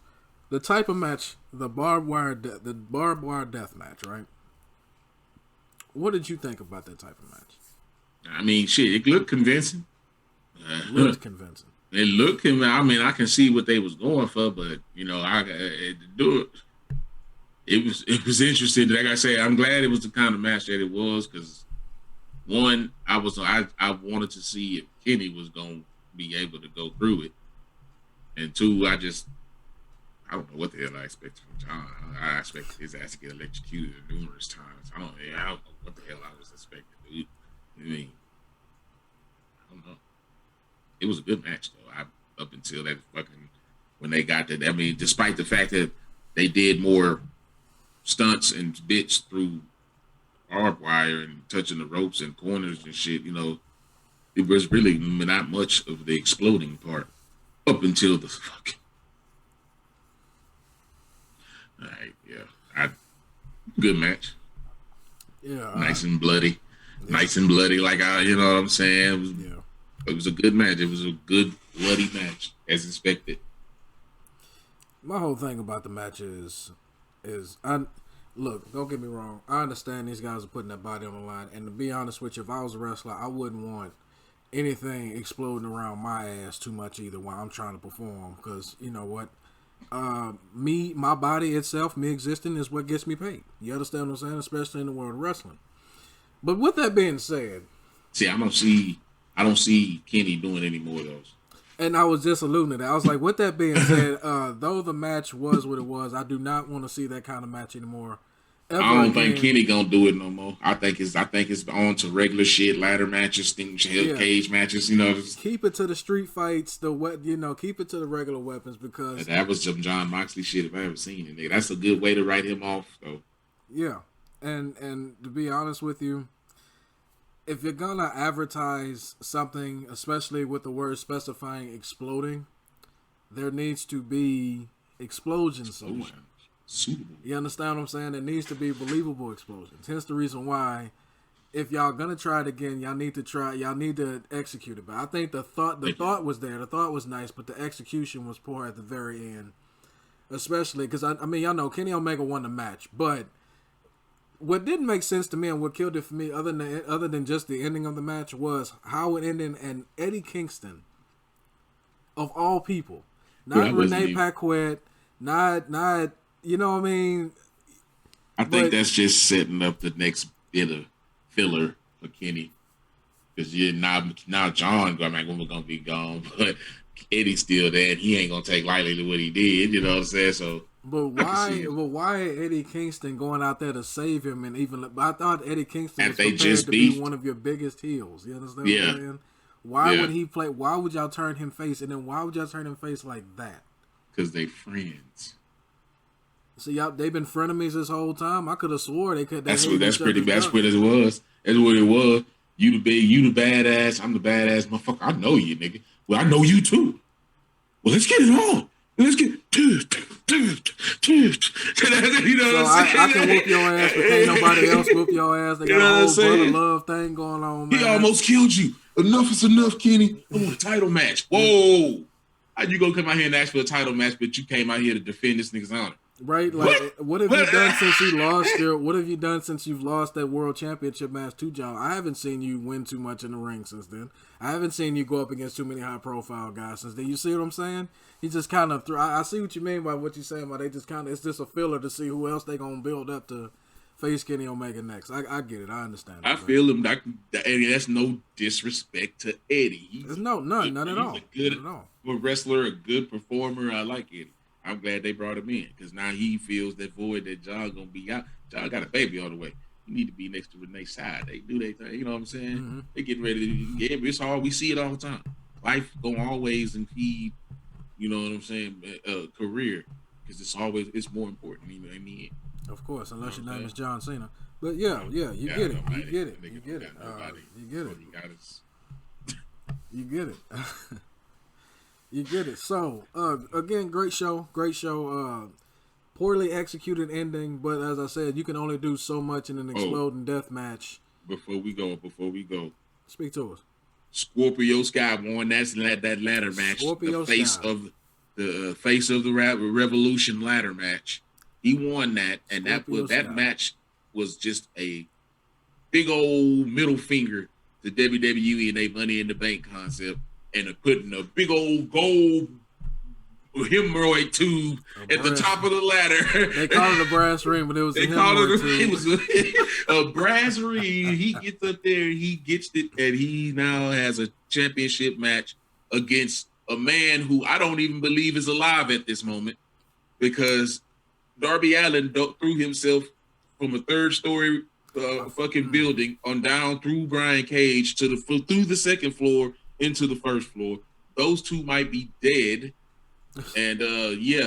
The type of match, the barbed wire death match, right? What did you think about that type of match? I mean, shit, it looked convincing. It looked convincing. It looked. I mean, I can see what they was going for, but you know, I to do it. It was interesting. Like I say, I'm glad it was the kind of match that it was because one, I wanted to see if Kenny was gonna be able to go through it, and two, I don't know what the hell I expected from John. I expected his ass to get electrocuted numerous times. I don't know what the hell I was expecting, dude. I mean, I don't know. It was a good match though. Up until that fucking when they got to. I mean, despite the fact that they did more stunts and bits through barbed wire and touching the ropes and corners and shit, you know, it was really not much of the exploding part up until the fucking. All right, yeah, good match. Yeah, nice and bloody, like you know what I'm saying. It was a good match. It was a good bloody match as expected. My whole thing about the match is look, don't get me wrong. I understand these guys are putting their body on the line, and to be honest with you, if I was a wrestler, I wouldn't want anything exploding around my ass too much either while I'm trying to perform. Because you know what, my body itself, me existing, is what gets me paid. You understand what I'm saying? Especially in the world of wrestling. But with that being said, see, I don't see Kenny doing any more of those. And I was just alluding to that. I was like, with that being said, though the match was what it was, I do not want to see that kind of match anymore. I don't think Kenny gonna do it no more. I think it's on to regular shit, ladder matches, cage matches. You know, keep it to the street fights. Keep it to the regular weapons because that was some Jon Moxley shit if I ever seen it. That's a good way to write him off, though. Yeah, and to be honest with you, if you're gonna advertise something, especially with the word specifying exploding, there needs to be explosions somewhere. Suitable. You understand what I'm saying? There needs to be believable explosions. Hence the reason why if y'all gonna try it again, y'all need to execute it. But I think the thought was there. The thought was nice, but the execution was poor at the very end. Especially because I mean, y'all know Kenny Omega won the match, but what didn't make sense to me and what killed it for me, other than just the ending of the match, was how it ended. And Eddie Kingston, of all people, not Renee Paquette, not you know what I mean. I think that's just setting up the next bit of filler for Kenny, because now John gonna be gone, but Eddie's still there, and he ain't gonna take lightly to what he did. You know what I'm saying? So. But why Eddie Kingston going out there to save him? And even I thought Eddie Kingston was prepared to be one of your biggest heels. You understand what I'm saying? Why would he play? Why would y'all turn him face? And then why would y'all turn him face like that? Because they friends. So y'all, they've been frenemies this whole time. I could have swore they could. That's what it was. That's what it was. You the badass. I'm the badass motherfucker. I know you, nigga. Well, I know you too. Well, let's get it on. Let's get. You know so I can whoop your ass, but can't nobody else whoop your ass. They got a whole brother love thing going on, man. He almost killed you. Enough is enough, Kenny. I want a title match. Whoa. How you gonna come out here and ask for a title match, but you came out here to defend this nigga's honor? Right? Like, what have you done since you lost what have you done since you've lost that world championship match to John? I haven't seen you win too much in the ring since then. I haven't seen you go up against too many high profile guys since then. You see what I'm saying? He just kind of I see what you mean by what you're saying, but they just kind of, it's just a filler to see who else they gonna build up to face Kenny Omega next. I get it. I understand. I feel him. That's no disrespect to Eddie. None at all. He's a wrestler, a good performer. I like Eddie. I'm glad they brought him in, because now he feels that void that John gonna be out. John got a baby all the way. You need to be next to Renee's side. They do their thing. You know what I'm saying? Mm-hmm. They get ready to get. It's hard. We see it all the time. Life gonna always impede. You know what I'm saying? Career, because it's more important. You know what I mean? Of course, unless your name is John Cena. But you get it. You get it. You get it. You get it. You get it. So, again, great show. Poorly executed ending, but as I said, you can only do so much in an exploding death match. Before we go. Speak to us. Scorpio Sky won that ladder match. Scorpio the face of the Revolution ladder match. He won that, and that match was just a big old middle finger to WWE and their Money in the Bank concept. And putting a big old gold hemorrhoid tube at the top of the ladder. They called it a brass ring, but it was a hemorrhoid tube. It was a brass ring. He gets up there, he gets it, and he now has a championship match against a man who I don't even believe is alive at this moment, because Darby Allin threw himself from a third-story fucking building on down through Brian Cage through the second floor into the first floor. Those two might be dead. And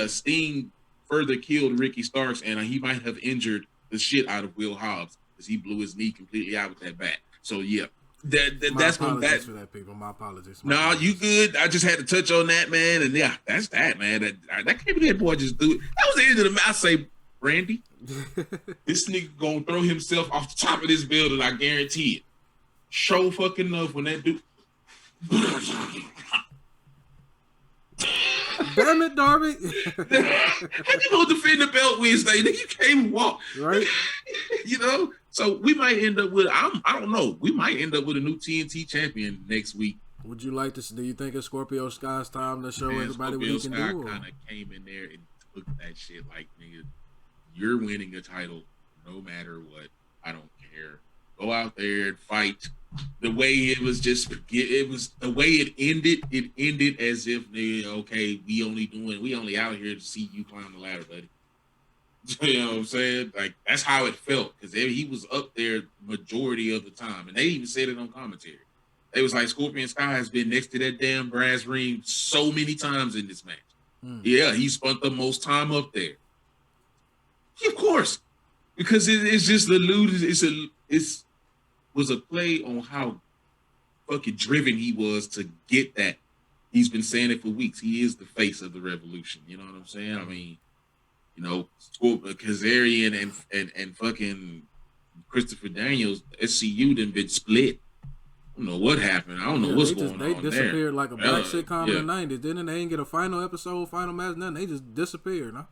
Sting further killed Ricky Starks, and he might have injured the shit out of Will Hobbs, because he blew his knee completely out with that bat. So that's my apologies for that, people. My apologies. No, you good. I just had to touch on that, man. And that's that, man. That can't be that boy just do it. That was the end of the match. I say, Randy, this nigga gonna throw himself off the top of this building, I guarantee it. Show fucking enough when that dude. Damn it, Darby. How you gonna defend the belt Wednesday? Nigga, you can't even walk. Right. You know? So we might end up with, I don't know. We might end up with a new TNT champion next week. Would you like to, do you think it's Scorpio Sky's time to show everybody what he can do? Scorpio Sky kind of came in there and took that shit like, nigga, you're winning a title no matter what. I don't care. Go out there and fight. The way it was the way it ended as if, okay, we only out here to see you climb the ladder, buddy. You know what I'm saying? Like, that's how it felt, because he was up there majority of the time, and they even said it on commentary. It was like Scorpion Sky has been next to that damn brass ring so many times in this match. Yeah, he spent the most time up there. Of course, because it's just alluded. It was a play on how fucking driven he was to get that. He's been saying it for weeks. He is the face of the revolution. You know what I'm saying? I mean, Kazarian and fucking Christopher Daniels, SCU done been split. I don't know what happened. I don't know what's going on there. They disappeared like a black sitcom yeah. in the 90s. Didn't they? Didn't get a final episode, final match, nothing. They just disappeared, huh?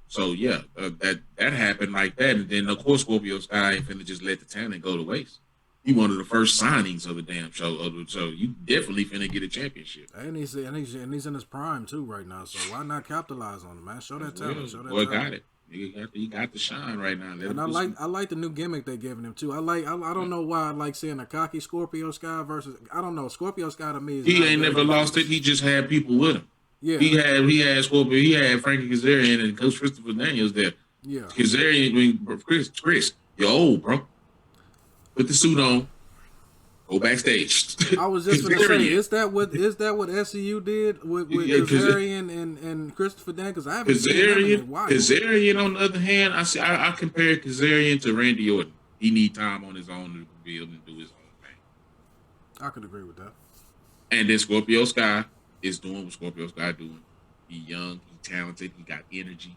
So yeah, that happened like that, and then of course Scorpio Sky ain't finna just let the talent go to waste. He one of the first signings of the damn show, so you definitely finna get a championship. And he's in his prime too right now, so why not capitalize on him, man? Show that talent. Show that Boy, talent. got it. He got the shine right now. And I like the new gimmick they're giving him too. I don't know why I like seeing a cocky Scorpio Sky versus Scorpio Sky to me is he ain't never lost it. He just had people with him. Yeah. He had Scorpio. He had Frankie Kazarian and Coach Christopher Daniels there. Yeah. Kazarian, Chris, you're old, bro. Put the suit on. Go backstage. I was just going to say, is that what SCU did with Kazarian and Christopher Daniels? Because I haven't seen him in a while. Kazarian, on the other hand, I compare Kazarian to Randy Orton. He need time on his own to be able to do his own thing. I could agree with that. And then Scorpio Sky is doing what Scorpio Sky doing. He young, he talented, he got energy.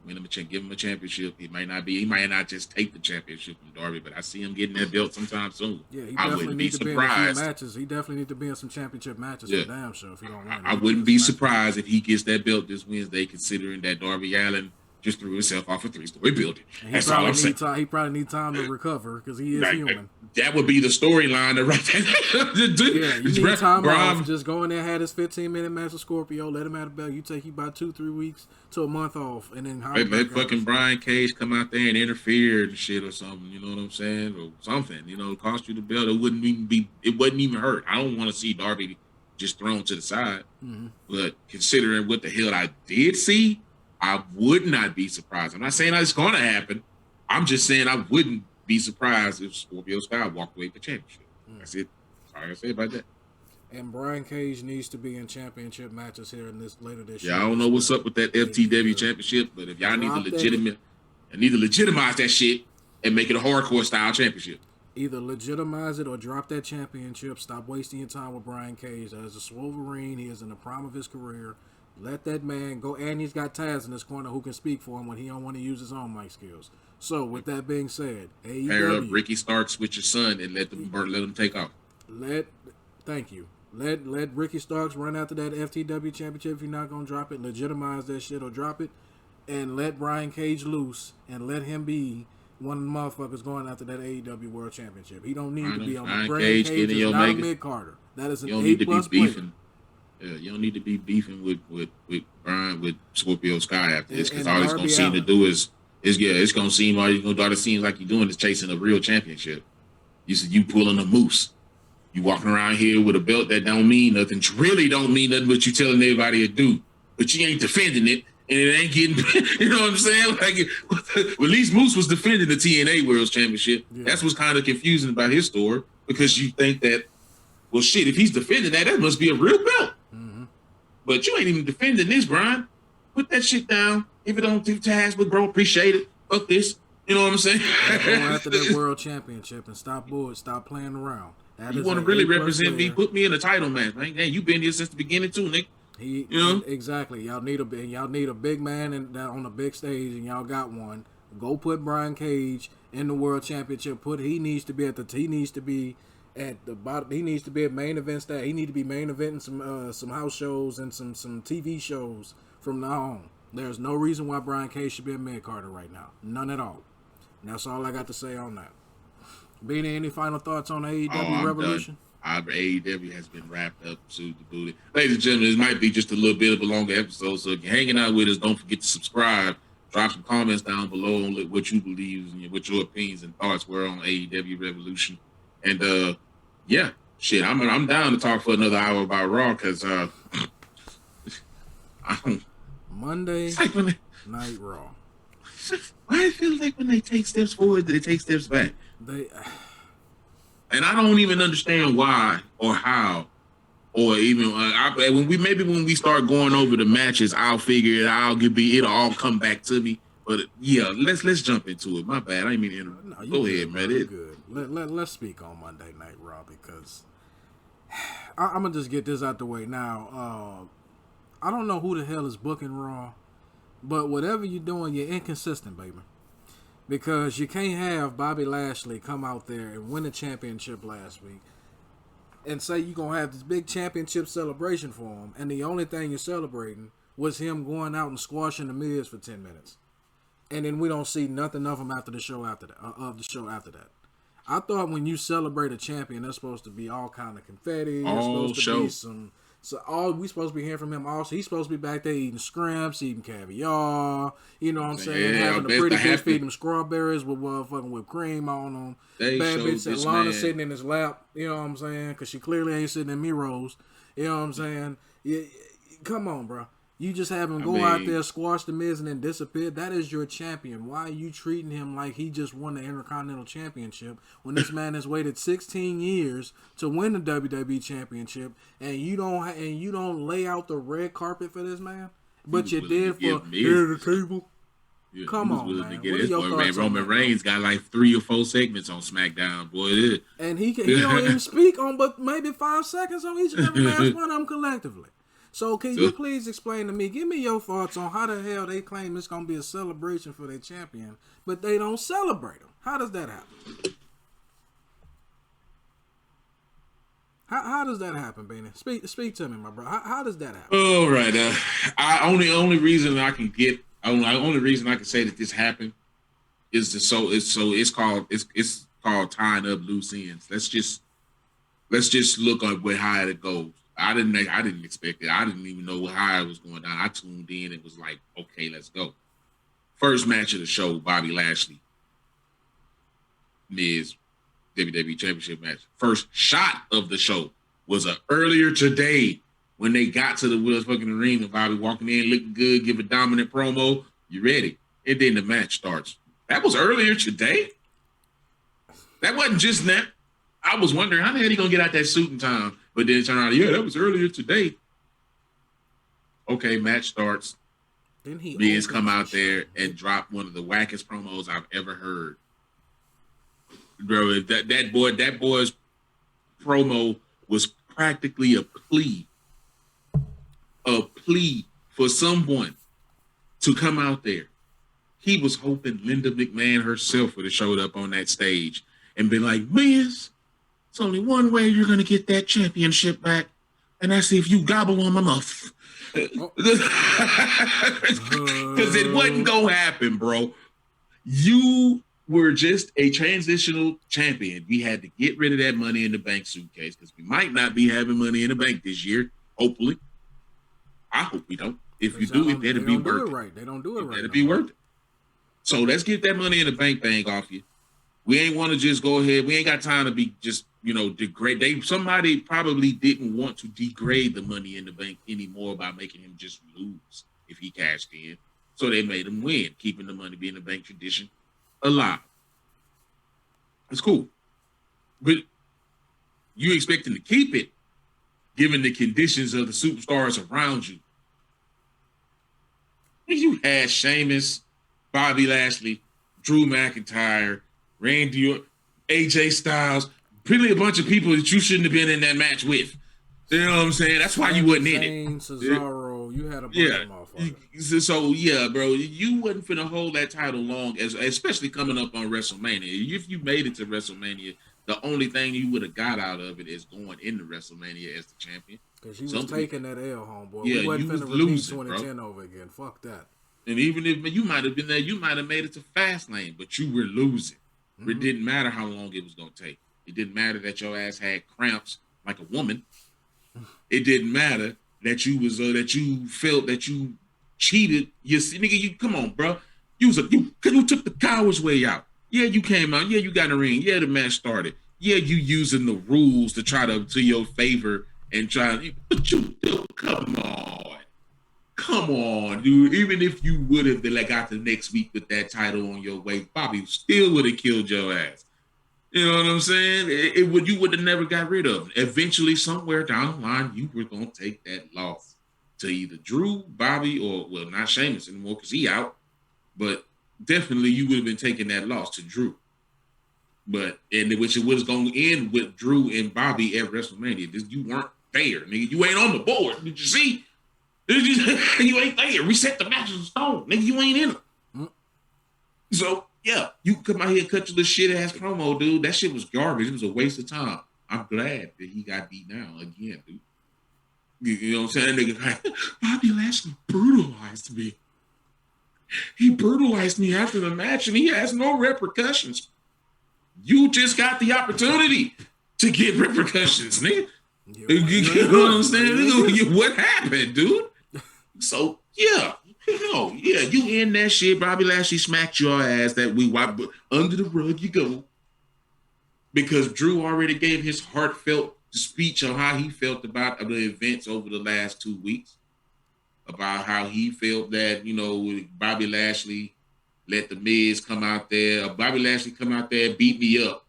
Give him a championship. He might not just take the championship from Darby, but I see him getting that belt sometime soon. Yeah, he I wouldn't be surprised. He definitely need to be in some championship matches for damn sure if he don't win. I wouldn't be surprised if he gets that belt this Wednesday, considering that Darby Allin just threw himself off a 3-story building. That's all I'm saying. He probably need time to recover because he is human. That would be the storyline to write that. Yeah, you need time off. Just go in there, had his 15-minute match with Scorpio, let him have the belt. You take about 2-3 weeks to a month off, and then let fucking Brian Cage come out there and interfere and shit or something. You know what I'm saying? Or something. Cost you the belt. It wouldn't even hurt. I don't want to see Darby just thrown to the side. Mm-hmm. But considering what the hell I did see, I would not be surprised. I'm not saying it's going to happen. I'm just saying I wouldn't be surprised if Scorpio Sky walked away with the championship. That's it. That's all I can say about that. And Brian Cage needs to be in championship matches here later this year. Yeah, I don't know what's up with that FTW championship, but if y'all need to legitimize that shit and make it a hardcore style championship. Either legitimize it or drop that championship. Stop wasting your time with Brian Cage. As a Wolverine, he is in the prime of his career. Let that man go, and he's got Taz in his corner who can speak for him when he don't want to use his own mic skills. So, with that being said, AEW, pair up Ricky Starks with your son and let them take off. Thank you. Let Ricky Starks run after that FTW championship if you're not gonna drop it. Legitimize that shit or drop it, and let Brian Cage loose and let him be one of the motherfuckers going after that AEW World Championship. He don't need to be on the Brian Cage is not a mid-carder. That is an A+ player. Yeah, you don't need to be beefing with Scorpio Sky after this, because all it's gonna seem to do is it's gonna seem all it seems like you're doing is chasing a real championship. You pulling a moose. You walking around here with a belt that don't mean nothing. Really don't mean nothing, but you telling everybody to do. But you ain't defending it, and it ain't getting. You know what I'm saying? Like, at least Moose was defending the TNA World Championship. Yeah. That's what's kind of confusing about his story, because you think that, well, shit, if he's defending that must be a real belt. But you ain't even defending this, Brian. Put that shit down. If it don't do task, but bro, appreciate it. Fuck this. You know what I'm saying? Go after that world championship and stop playing around. You want to really represent me? Put me in a title match, man. Hey, you been here since the beginning too, Nick. Exactly. Y'all need a big man on a big stage, and y'all got one. Go put Brian Cage in the world championship. He needs to be at the bottom. He needs to be at main event stat. He needs to be main eventing some house shows and some TV shows from now on. There's no reason why Brian Cage should be a mid-carder right now. None at all. And that's all I got to say on that. Beanie, any final thoughts on AEW Revolution? AEW has been wrapped up to the booty. Ladies and gentlemen, this might be just a little bit of a longer episode, so if you're hanging out with us, don't forget to subscribe. Drop some comments down below on what you believe and what your opinions and thoughts were on AEW Revolution. And shit, I'm down to talk for another hour about Raw, because Monday Night Raw. Why it feels like when they take steps forward, they take steps back. And I don't even understand why or how, or even when we start going over the matches, I'll figure it out. It'll all come back to me. But yeah, let's jump into it. My bad. I didn't mean to interrupt. No, go ahead, man. You're good. Let's speak on Monday Night Raw, because I'm gonna just get this out the way now. I don't know who the hell is booking Raw, but whatever you're doing, you're inconsistent, baby. Because you can't have Bobby Lashley come out there and win a championship last week and say you're going to have this big championship celebration for him, and the only thing you're celebrating was him going out and squashing the Miz for 10 minutes. And then we don't see nothing of him after the show after that. I thought when you celebrate a champion, there's supposed to be all kind of confetti. There's supposed to be some. So we supposed to be hearing from him also. He's supposed to be back there eating scrimps, eating caviar. You know what I'm saying? Having a pretty bitch feeding him strawberries with motherfucking whipped cream on them. Bad bitch at Lana sitting in his lap. You know what I'm saying? Because she clearly ain't sitting in Miro's. You know what I'm saying? Come on, bro. You just have him go out there, squash the Miz, and then disappear. That is your champion. Why are you treating him like he just won the Intercontinental Championship when this man has waited 16 years to win the WWE Championship, and you don't lay out the red carpet for this man? But you did for here at the table. Yeah, come on, man. What are your thoughts Roman Reigns got like 3 or 4 segments on SmackDown, boy. And he don't even speak on but maybe 5 seconds on each and every last one of them collectively. So can you please explain to me, give me your thoughts on how the hell they claim it's going to be a celebration for their champion, but they don't celebrate him? How does that happen? How does that happen, Benny? Speak to me, my bro. How does that happen? All right. Only reason I can say that this happened is it's called tying up loose ends. Let's just look at how it goes. I didn't expect it. I didn't even know how it was going down. I tuned in and was like, okay, let's go. First match of the show, Bobby Lashley, Miz, WWE Championship match. First shot of the show was earlier today when they got to the fucking arena. Bobby walking in, looking good, give a dominant promo. You ready? And then the match starts. That was earlier today? That wasn't just that. I was wondering how the hell he gonna get out that suit in time. But then it turned out, that was earlier today. Okay, match starts. Miz come out there and drop one of the wackest promos I've ever heard. Bro, that boy's promo was practically a plea for someone to come out there. He was hoping Linda McMahon herself would have showed up on that stage and been like, Miz, it's only one way you're going to get that championship back, and that's if you gobble on my mouth. Because it wasn't going to happen, bro. You were just a transitional champion. We had to get rid of that Money in the Bank suitcase because we might not be having Money in the Bank this year, hopefully. I hope we don't. If you do, it better be worth it. Right. They don't do it right. It better be worth it. So let's get that Money in the Bank thing off you. We ain't want to just go ahead. We ain't got time to be just, degrade. Somebody probably didn't want to degrade the Money in the Bank anymore by making him just lose if he cashed in. So they made him win, keeping the Money in the Bank tradition alive. It's cool. But you expecting to keep it, given the conditions of the superstars around you. You had Sheamus, Bobby Lashley, Drew McIntyre, Randy Orton, AJ Styles, really a bunch of people that you shouldn't have been in that match with. You know what I'm saying? That's why you wasn't in it. Cesaro, you had a bunch of motherfuckers. So, bro, you wasn't finna hold that title long, especially coming up on WrestleMania. If you made it to WrestleMania, the only thing you would have got out of it is going into WrestleMania as the champion. Because you was taking that L, homeboy. Yeah, we wasn't finna repeat 2010 over again. Fuck that. And even if you might have been there, you might have made it to Fastlane, but you were losing. Mm-hmm. It didn't matter how long it was going to take. It didn't matter that your ass had cramps like a woman. It didn't matter that you was that you felt that you cheated. You come on, bro. You took the coward's way out. Yeah, you came out. Yeah, you got in the ring. Yeah, the match started. Yeah, you using the rules to try to your favor and try. But you come on, dude. Even if you would have got the next week with that title on your way, Bobby still would have killed your ass. You know what I'm saying? You would have never got rid of it. Eventually, somewhere down the line, you were going to take that loss to either Drew, Bobby, or, well, not Sheamus anymore because he out. But definitely you would have been taking that loss to Drew. Which it was going to end with Drew and Bobby at WrestleMania. You weren't there, nigga. You ain't on the board. Did you see? You ain't there. We set the matches in stone. Nigga, you ain't in them. So Yeah, you come out here and cut your little shit ass promo, dude. That shit was garbage. It was a waste of time. I'm glad that he got beat down again, dude. You know what I'm saying? That nigga like, Bobby Lashley brutalized me. He brutalized me after the match, and he has no repercussions. You just got the opportunity to get repercussions, nigga. You know what I'm saying? What happened, dude? So yeah, you in that shit. Bobby Lashley smacked your ass. That we wipe under the rug. You go because Drew already gave his heartfelt speech on how he felt about the events over the last 2 weeks. About how he felt that Bobby Lashley let the Miz come out there. Bobby Lashley come out there and beat me up.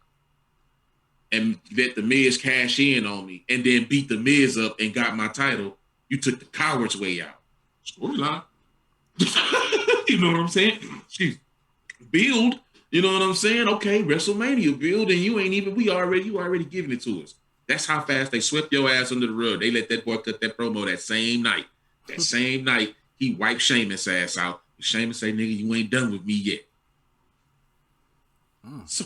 And let the Miz cash in on me and then beat the Miz up and got my title. You took the coward's way out. Storyline. You know what I'm saying? Jeez. Build. You know what I'm saying? Okay, WrestleMania build, and you already giving it to us. That's how fast they swept your ass under the rug. They let that boy cut that promo that same night. That same night, he wiped Sheamus' ass out. Sheamus say, nigga, you ain't done with me yet. So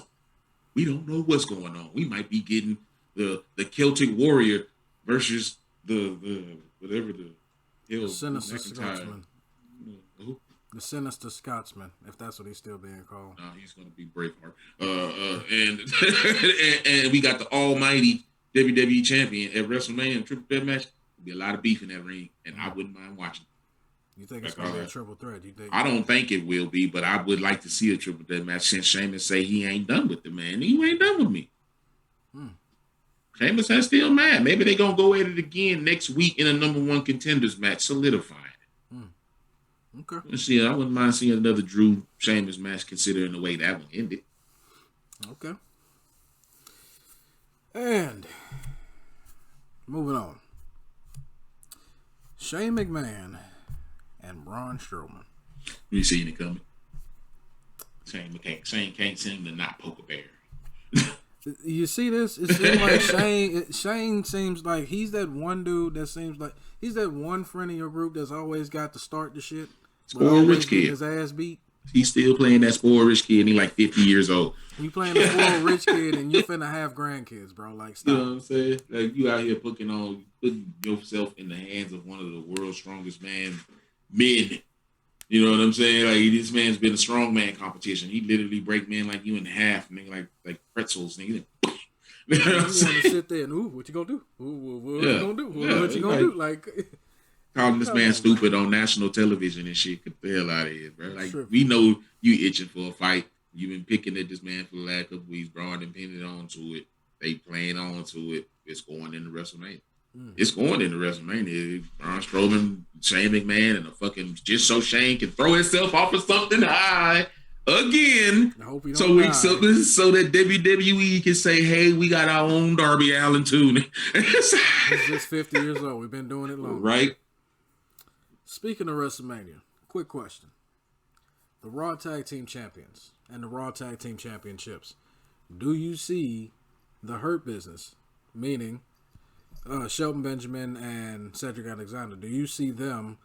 we don't know what's going on. We might be getting the Celtic Warrior versus the whatever the hell. The Sinister Scotsman. The Sinister Scotsman, if that's what he's still being called. No, he's going to be Braveheart. And we got the almighty WWE champion at WrestleMania triple threat match. There'll be a lot of beef in that ring, and I wouldn't mind watching. You think it's going to be a triple threat? I don't think it will be, but I would like to see a triple threat match since Sheamus say he ain't done with the man. He ain't done with me. Sheamus is still mad. Maybe they're going to go at it again next week in a number one contenders match, solidified. Okay. See, I wouldn't mind seeing another Drew Sheamus match considering the way that one ended. Okay. And moving on. Shane McMahon and Braun Strowman. You seen it coming. Shane can't seem to not poke a bear. You see this? It seems like Shane seems like he's that one dude that seems like he's that one friend in your group that's always got to start the shit. Spoiled rich kid. His ass beat. He's still playing that spoiled rich kid and he's like 50 years old. You playing the spoiled rich kid and you finna have grandkids, bro. Like, stop. You know what I'm saying? Like, you out here putting yourself in the hands of one of the world's strongest men. You know what I'm saying? Like, this man's been a strongman competition. He literally break men like you in half, nigga, like pretzels, nigga. You want to sit there and, what you gonna do? What you gonna do? What you gonna do? Like, calling this man stupid on national television and shit. Get the hell out of here, bro. Like, we know you itching for a fight. You've been picking at this man for the last couple weeks. Braun and pinned on to it. They playing on to it. It's going into WrestleMania. It's going into WrestleMania. Braun Strowman, Shane McMahon, and a fucking just so Shane can throw himself off of something high again. I hope he so don't so that WWE can say, "Hey, we got our own Darby Allin too." He's just 50 years old. We've been doing it long, right? Speaking of WrestleMania, quick question: the Raw Tag Team Champions and the Raw Tag Team Championships. Do you see the Hurt Business, meaning Shelton Benjamin and Cedric Alexander? Do you see them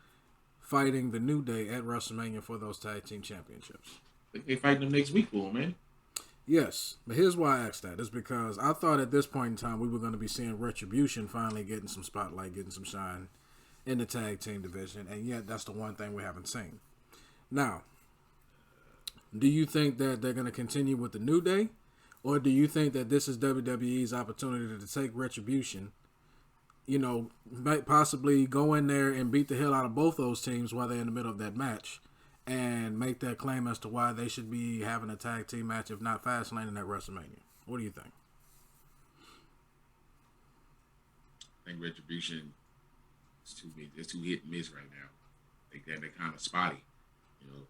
fighting the New Day at WrestleMania for those Tag Team Championships? I think they fighting them next week for them, man. Yes, but here's why I asked that. Is because I thought at this point in time we were going to be seeing Retribution finally getting some spotlight, getting some shine in the tag team division, and yet that's the one thing we haven't seen. Now, do you think that they're going to continue with the New Day, or do you think that this is WWE's opportunity to take Retribution, might possibly go in there and beat the hell out of both those teams while they're in the middle of that match, and make that claim as to why they should be having a tag team match, if not Fastlane, in that WrestleMania? What do you think? I think Retribution it's too hit and miss right now. They're kind of spotty,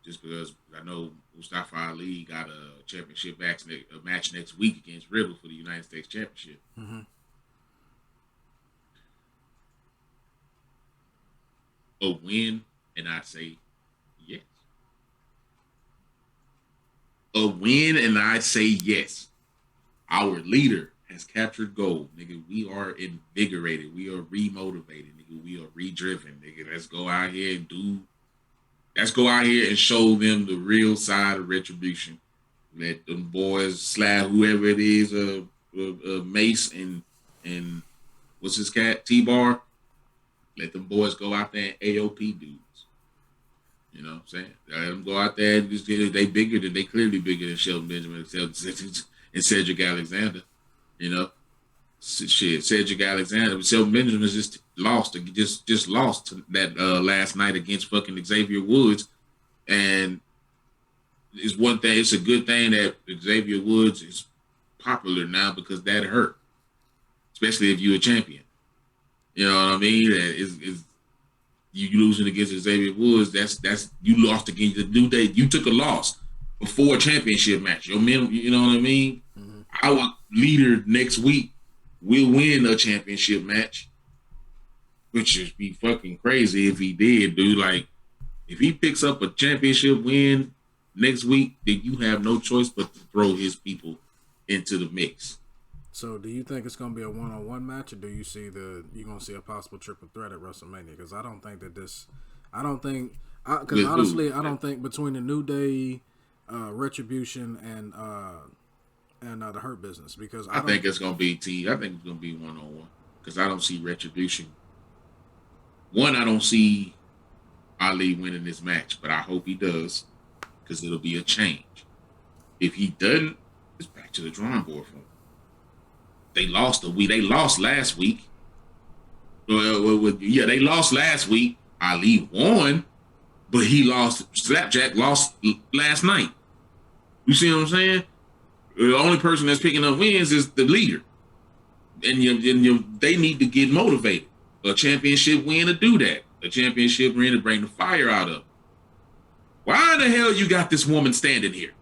just because I know Mustafa Ali got a championship match next week against Riddle for the United States Championship. Mm-hmm. A win, and I say yes. A win, and I say yes. Our leader has captured gold, nigga. We are invigorated. We are remotivated, nigga. We are redriven, nigga. Let's go out here and show them the real side of Retribution. Let them boys slap whoever it is, Mace and what's his cat, T-Bar. Let them boys go out there and AOP dudes. You know what I'm saying? Let them go out there and just, they clearly bigger than Shelton Benjamin and Cedric Alexander. You know? Shit, Cedric Alexander. Shelton Benjamin just lost that last night against fucking Xavier Woods. And it's one thing, it's a good thing that Xavier Woods is popular now because that hurt. Especially if you're a champion. You know what I mean? That is you losing against Xavier Woods, that's you lost against the New Day. You took a loss before a championship match. You know what I mean? Mm-hmm. Our leader next week will win a championship match, which would be fucking crazy if he did, dude. Like, if he picks up a championship win next week, then you have no choice but to throw his people into the mix. So, do you think it's going to be a one-on-one match, or do you see you're going to see a possible triple threat at WrestleMania? Because I don't think because honestly, I don't think between the New Day, Retribution, and the Hurt Business, because I think it's going to be I think it's going to be one-on-one because I don't see Retribution. One, I don't see Ali winning this match, but I hope he does because it'll be a change. If he doesn't, it's back to the drawing board for him. They lost last week. They lost last week. Ali won, but he lost. Slapjack lost last night. You see what I'm saying? The only person that's picking up wins is the leader, and they need to get motivated. A championship win to do that. A championship win to bring the fire out of. Why the hell you got this woman standing here?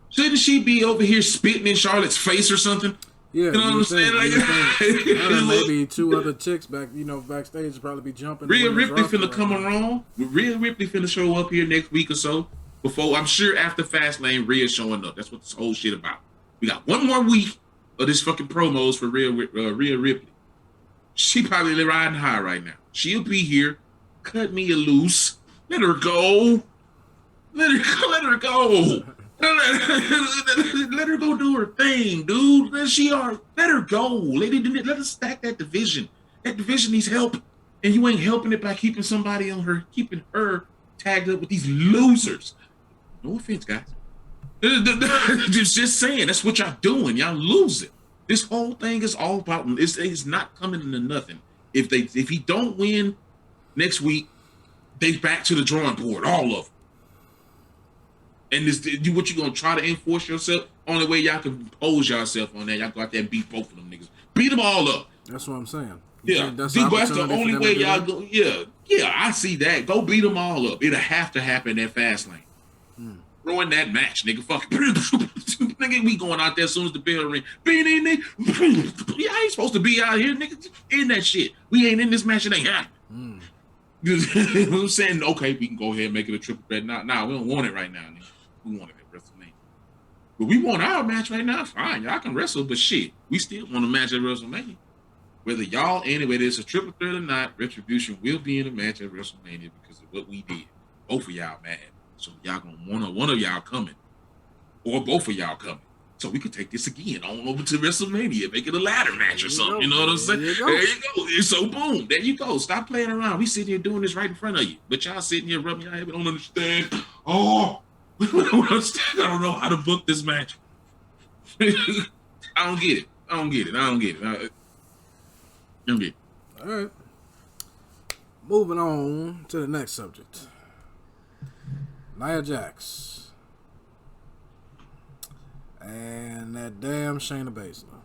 Shouldn't she be over here spitting in Charlotte's face or something? Yeah, you know what I'm saying? Like, maybe two other chicks backstage would probably be jumping. Rhea Ripley finna come around. Rhea Ripley finna show up here next week or so. Before, I'm sure after Fastlane, Rhea's showing up. That's what this whole shit about. We got one more week of this fucking promos for Rhea Ripley. She probably riding high right now. She'll be here. Cut me loose. Let her go. Let her go. Let her go do her thing, dude. Let her go. Let her stack that division. That division needs help, and you ain't helping it by keeping her tagged up with these losers. No offense, guys. Just saying, that's what y'all doing. Y'all losing. This whole thing is all about. It's not coming into nothing. If he don't win next week, they back to the drawing board. All of them. And what you gonna try to enforce yourself? Only way y'all can impose yourself on that, y'all go out there and beat both of them niggas. Beat them all up. That's what I'm saying. That's the only way y'all go. Yeah, I see that. Go beat them all up. It'll have to happen at Fastlane. Ruin that match, nigga. Fuck. Nigga, we going out there as soon as the bell ring. Yeah, I ain't supposed to be out here, nigga. In that shit. We ain't in this match. It ain't happening. You know what I'm saying? Okay, we can go ahead and make it a triple threat. Nah, we don't want it right now, nigga. We want it at WrestleMania. But we want our match right now. Fine, y'all can wrestle, but shit, we still want a match at WrestleMania. Whether it's a triple threat or not, Retribution will be in a match at WrestleMania because of what we did. Both of y'all mad. So y'all gonna want one of y'all coming. Or both of y'all coming. So we could take this again on over to WrestleMania, make it a ladder match or something. You know what I'm saying? There you go. So boom, there you go. Stop playing around. We sitting here doing this right in front of you. But y'all sitting here rubbing your head, we don't understand. Oh, we don't understand. I don't know how to book this match. I don't get it. All right. Moving on to the next subject. Nia Jax. And that damn Shayna Baszler.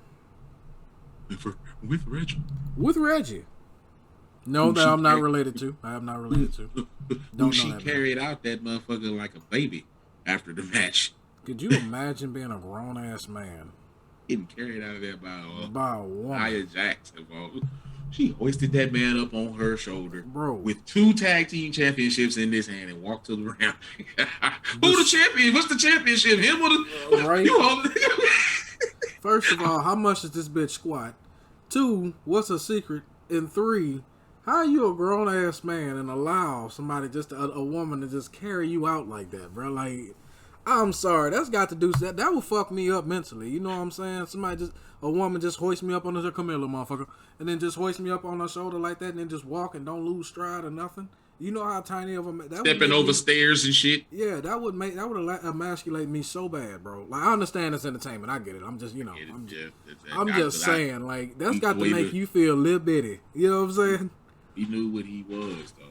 With Reggie. With Reggie. No, that I'm not related to. I am not related to. She carried out that motherfucker like a baby after the match. Could you imagine being a grown-ass man? Getting carried out of there by a woman. Nia Jax. She hoisted that man up on her shoulder, bro, with 2 tag team championships in this hand and walked to the ramp. Who the champion? What's the championship? Him or the right? First of all, how much does this bitch squat? 2, what's her secret? And 3, how are you a grown ass man and allow somebody a woman to just carry you out like that, bro? Like, I'm sorry. That's got to do that. That will fuck me up mentally. You know what I'm saying? A woman just hoist me up on her, come here, little motherfucker, and then just hoist me up on her shoulder like that, and then just walk and don't lose stride or nothing. You know how tiny of a that stepping over stairs and shit. Yeah, that would emasculate me so bad, bro. Like I understand it's entertainment. I get it. I'm just I'm just saying like that's got to make you feel little bitty. You know what I'm saying? We knew what he was though.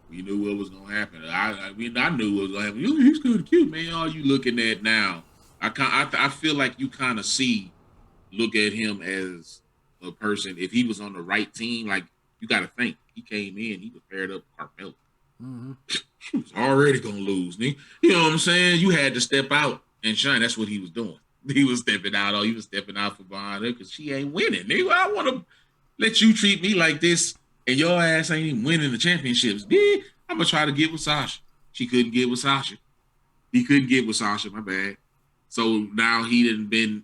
We knew what was gonna happen. I knew what was gonna happen. He's kind of cute, man. All you looking at now, I feel like you kind of look at him as a person. If he was on the right team, like you got to think he came in, he was paired up with Carmella. Mm-hmm. He was already gonna lose. You know what I'm saying? You had to step out and shine. That's what he was doing. He was stepping out. He was stepping out for behind her because she ain't winning. Nigga, I want to let you treat me like this. And your ass ain't even winning the championships. I'm going to try to get with Sasha. She couldn't get with Sasha. He couldn't get with Sasha, my bad. So now he done been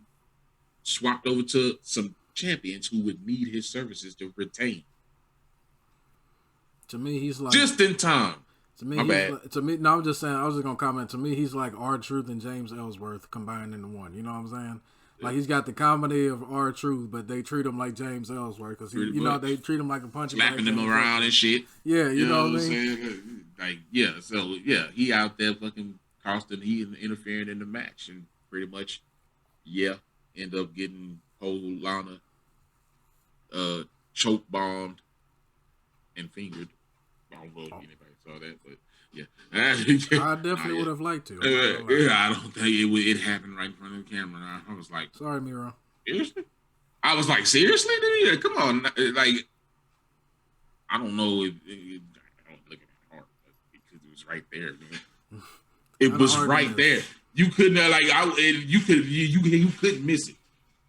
swapped over to some champions who would need his services to retain. To me, he's like... Just in time. To me, I'm just saying, I was just going to comment. To me, he's like R-Truth and James Ellsworth combined into one. You know what I'm saying? Like, he's got the comedy of R-Truth, but they treat him like James Ellsworth because, they treat him like a punching bag. Slapping him around and shit. Yeah, you know what I mean? Saying? Like, he out there fucking costing, he interfering in the match and pretty much, end up getting whole Lana choke bombed and fingered. I don't know if anybody saw that, but I definitely would have liked to. I don't think it happened right in front of the camera. I was like, sorry, Miro. Seriously? I was like, seriously, dude? Come on. Like, I don't know if I don't look at it hard because it was right there, man. It was right there. You couldn't you couldn't miss it.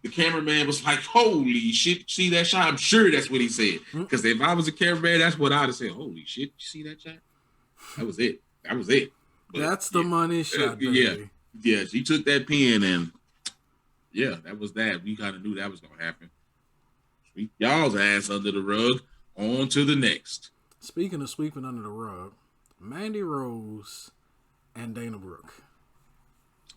The cameraman was like, holy shit, see that shot? I'm sure that's what he said. Because if I was a cameraman, that's what I'd have said. Holy shit, you see that shot? That was it. But, that's the money shot, baby. Yeah. She took that pin and that was that. We kind of knew that was gonna happen. Sweep y'all's ass under the rug. On to the next. Speaking of sweeping under the rug, Mandy Rose and Dana Brooke,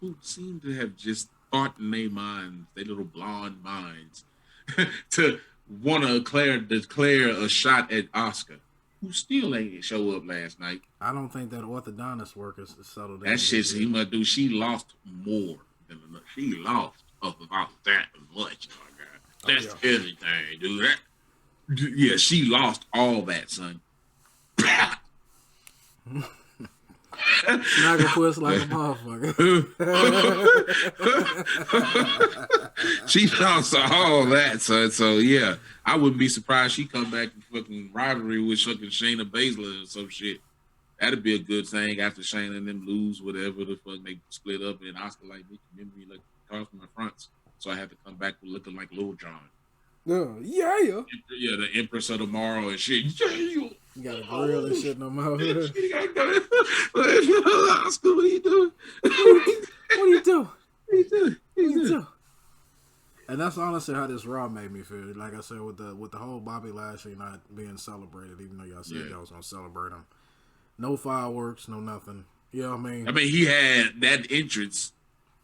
who seem to have just thought in their minds, their little blonde minds, to want to declare a shot at Asuka, who still ain't show up last night. I don't think that orthodontist work is settled. That shit he must do. She lost more than enough. She lost about that much. Oh my God. That's everything, dude. She lost all that, son. Snuggle puss like a motherfucker. She lost all that, son. So I wouldn't be surprised she come back in fucking rivalry with fucking Shayna Baszler or some shit. That'd be a good thing after Shayna and them lose, whatever the fuck they split up, and Asuka like me, remember me like cars from my fronts, so I had to come back looking like Lil Jon. Yeah, the Empress of Tomorrow and shit. You got a grill and shit no more. Asuka, what are you doing? What are you doing? And that's honestly how this Raw made me feel. Like I said, with the whole Bobby Lashley not being celebrated, even though y'all said y'all was gonna celebrate him. No fireworks, no nothing. You know what I mean? I mean, he had that entrance.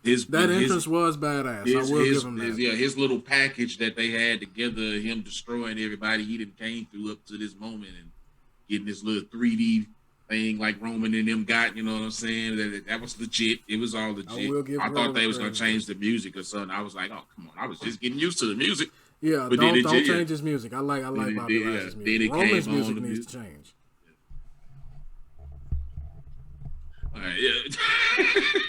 Entrance was badass. I will give him that. His little package that they had together, him destroying everybody he done came through up to this moment and getting this little 3D thing like Roman and them got, you know what I'm saying? That was legit. It was all legit. I thought they was going to change the music or something. I was like, oh, come on. I was just getting used to the music. Yeah, but don't change his music. I like Bobby Lashley's music. Roman's music needs to change.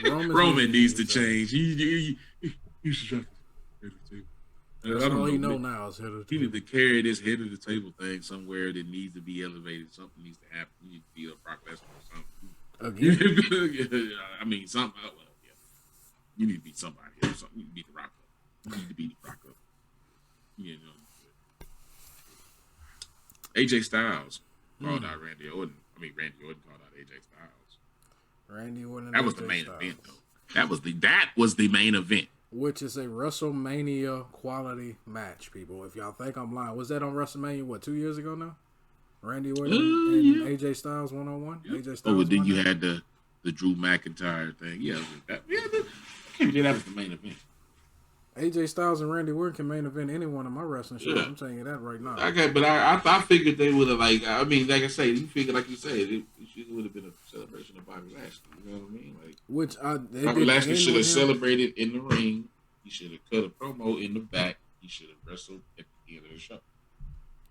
Roman needs to change. He should That's all he know now is head of the table. He need to carry this head of the table thing somewhere that needs to be elevated. Something needs to happen. He needs to be a Brock Lesnar or something. Again? I mean, something. Well, yeah. You need to be somebody or something. You need to beat the Rock up. You need to beat the Rock up. You know. AJ Styles called out Randy Orton. I mean, Randy Orton called out AJ Styles. Randy Orton. That was the main event, though. That was the main event. Which is a WrestleMania quality match, people. If y'all think I'm lying, was that on WrestleMania? 2 years ago now? Randy Orton and AJ Styles 1-on-1. Yeah. AJ Styles. Then you had the the Drew McIntyre thing. Yeah, I can't believe that was the main event. AJ Styles and Randy Orton can main event any one of my wrestling shows. Yeah. I'm telling you that right now. Okay, but I figured they would have like like I say, you figured like you said, it would have been a celebration of Bobby Lashley. You know what I mean? Like Bobby Lashley should have celebrated in the ring. He should have cut a promo in the back. He should have wrestled at the end of the show.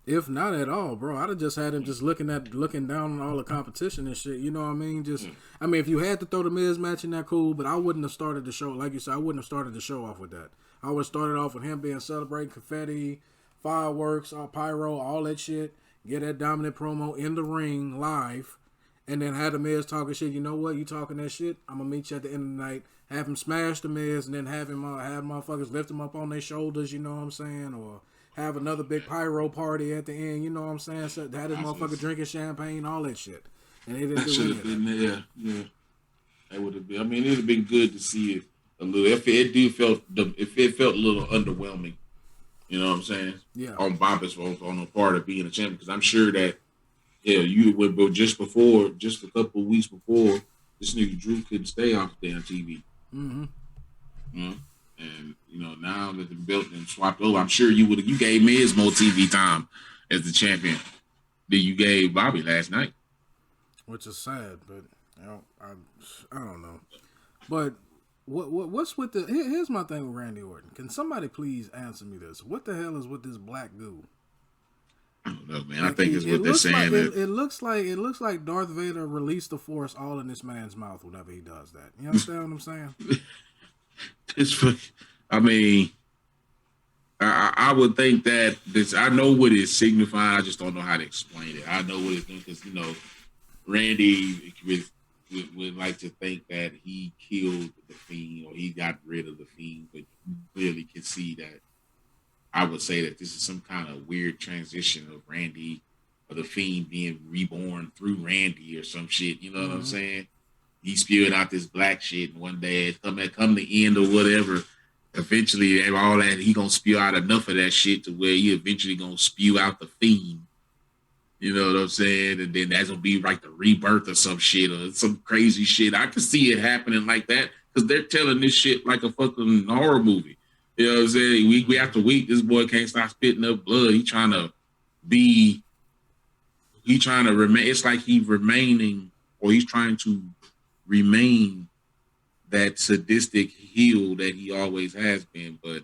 If not at all, bro, I'd have just had him just looking down on all the competition and shit. You know what I mean? I mean, if you had to throw the Miz match in that, cool. But I wouldn't have started the show like you said. I wouldn't have started the show off with that. I would have started off with him being celebrating, confetti, fireworks, pyro, all that shit. Get that dominant promo in the ring live, and then have the Miz talking shit. You know what? You talking that shit? I'm gonna meet you at the end of the night. Have him smash the Miz, and then have motherfuckers lift him up on their shoulders. You know what I'm saying? Or have another big pyro party at the end. You know what I'm saying? So that is motherfucker drinking champagne, all that shit. And they didn't do should have been there. Yeah, that would have been. I mean, it would have been good to see it a little. If it felt a little underwhelming, you know what I'm saying? Yeah. On Bobby's on the part of being a champion, because I'm sure that you would, but just a couple of weeks before, this nigga Drew couldn't stay off damn TV. Mm-hmm. You know? And now that the belt and swapped over, I'm sure you gave Miz more TV time as the champion than you gave Bobby last night. Which is sad, but I don't know. But what's with the? Here's my thing with Randy Orton. Can somebody please answer me this? What the hell is with this black goo? I don't know, man. I think it's what they're saying. It looks like Darth Vader released the Force all in this man's mouth whenever he does that. You understand what I'm saying? I mean, I would think that this. I know what it signifies. I just don't know how to explain it. I know what it's because Randy would like to think that he killed the Fiend or he got rid of the Fiend, but you clearly can see that. I would say that this is some kind of weird transition of Randy or the Fiend being reborn through Randy or some shit. You know what I'm saying? He spewing out this black shit, and one day come the end or whatever. Eventually, all that he gonna spew out enough of that shit to where he eventually gonna spew out the Fiend. You know what I'm saying? And then that's gonna be like the rebirth or some shit or some crazy shit. I can see it happening like that because they're telling this shit like a fucking horror movie. You know what I'm saying? Week after week, this boy can't stop spitting up blood. He trying to remain. It's like he's trying to remain that sadistic heel that he always has been, but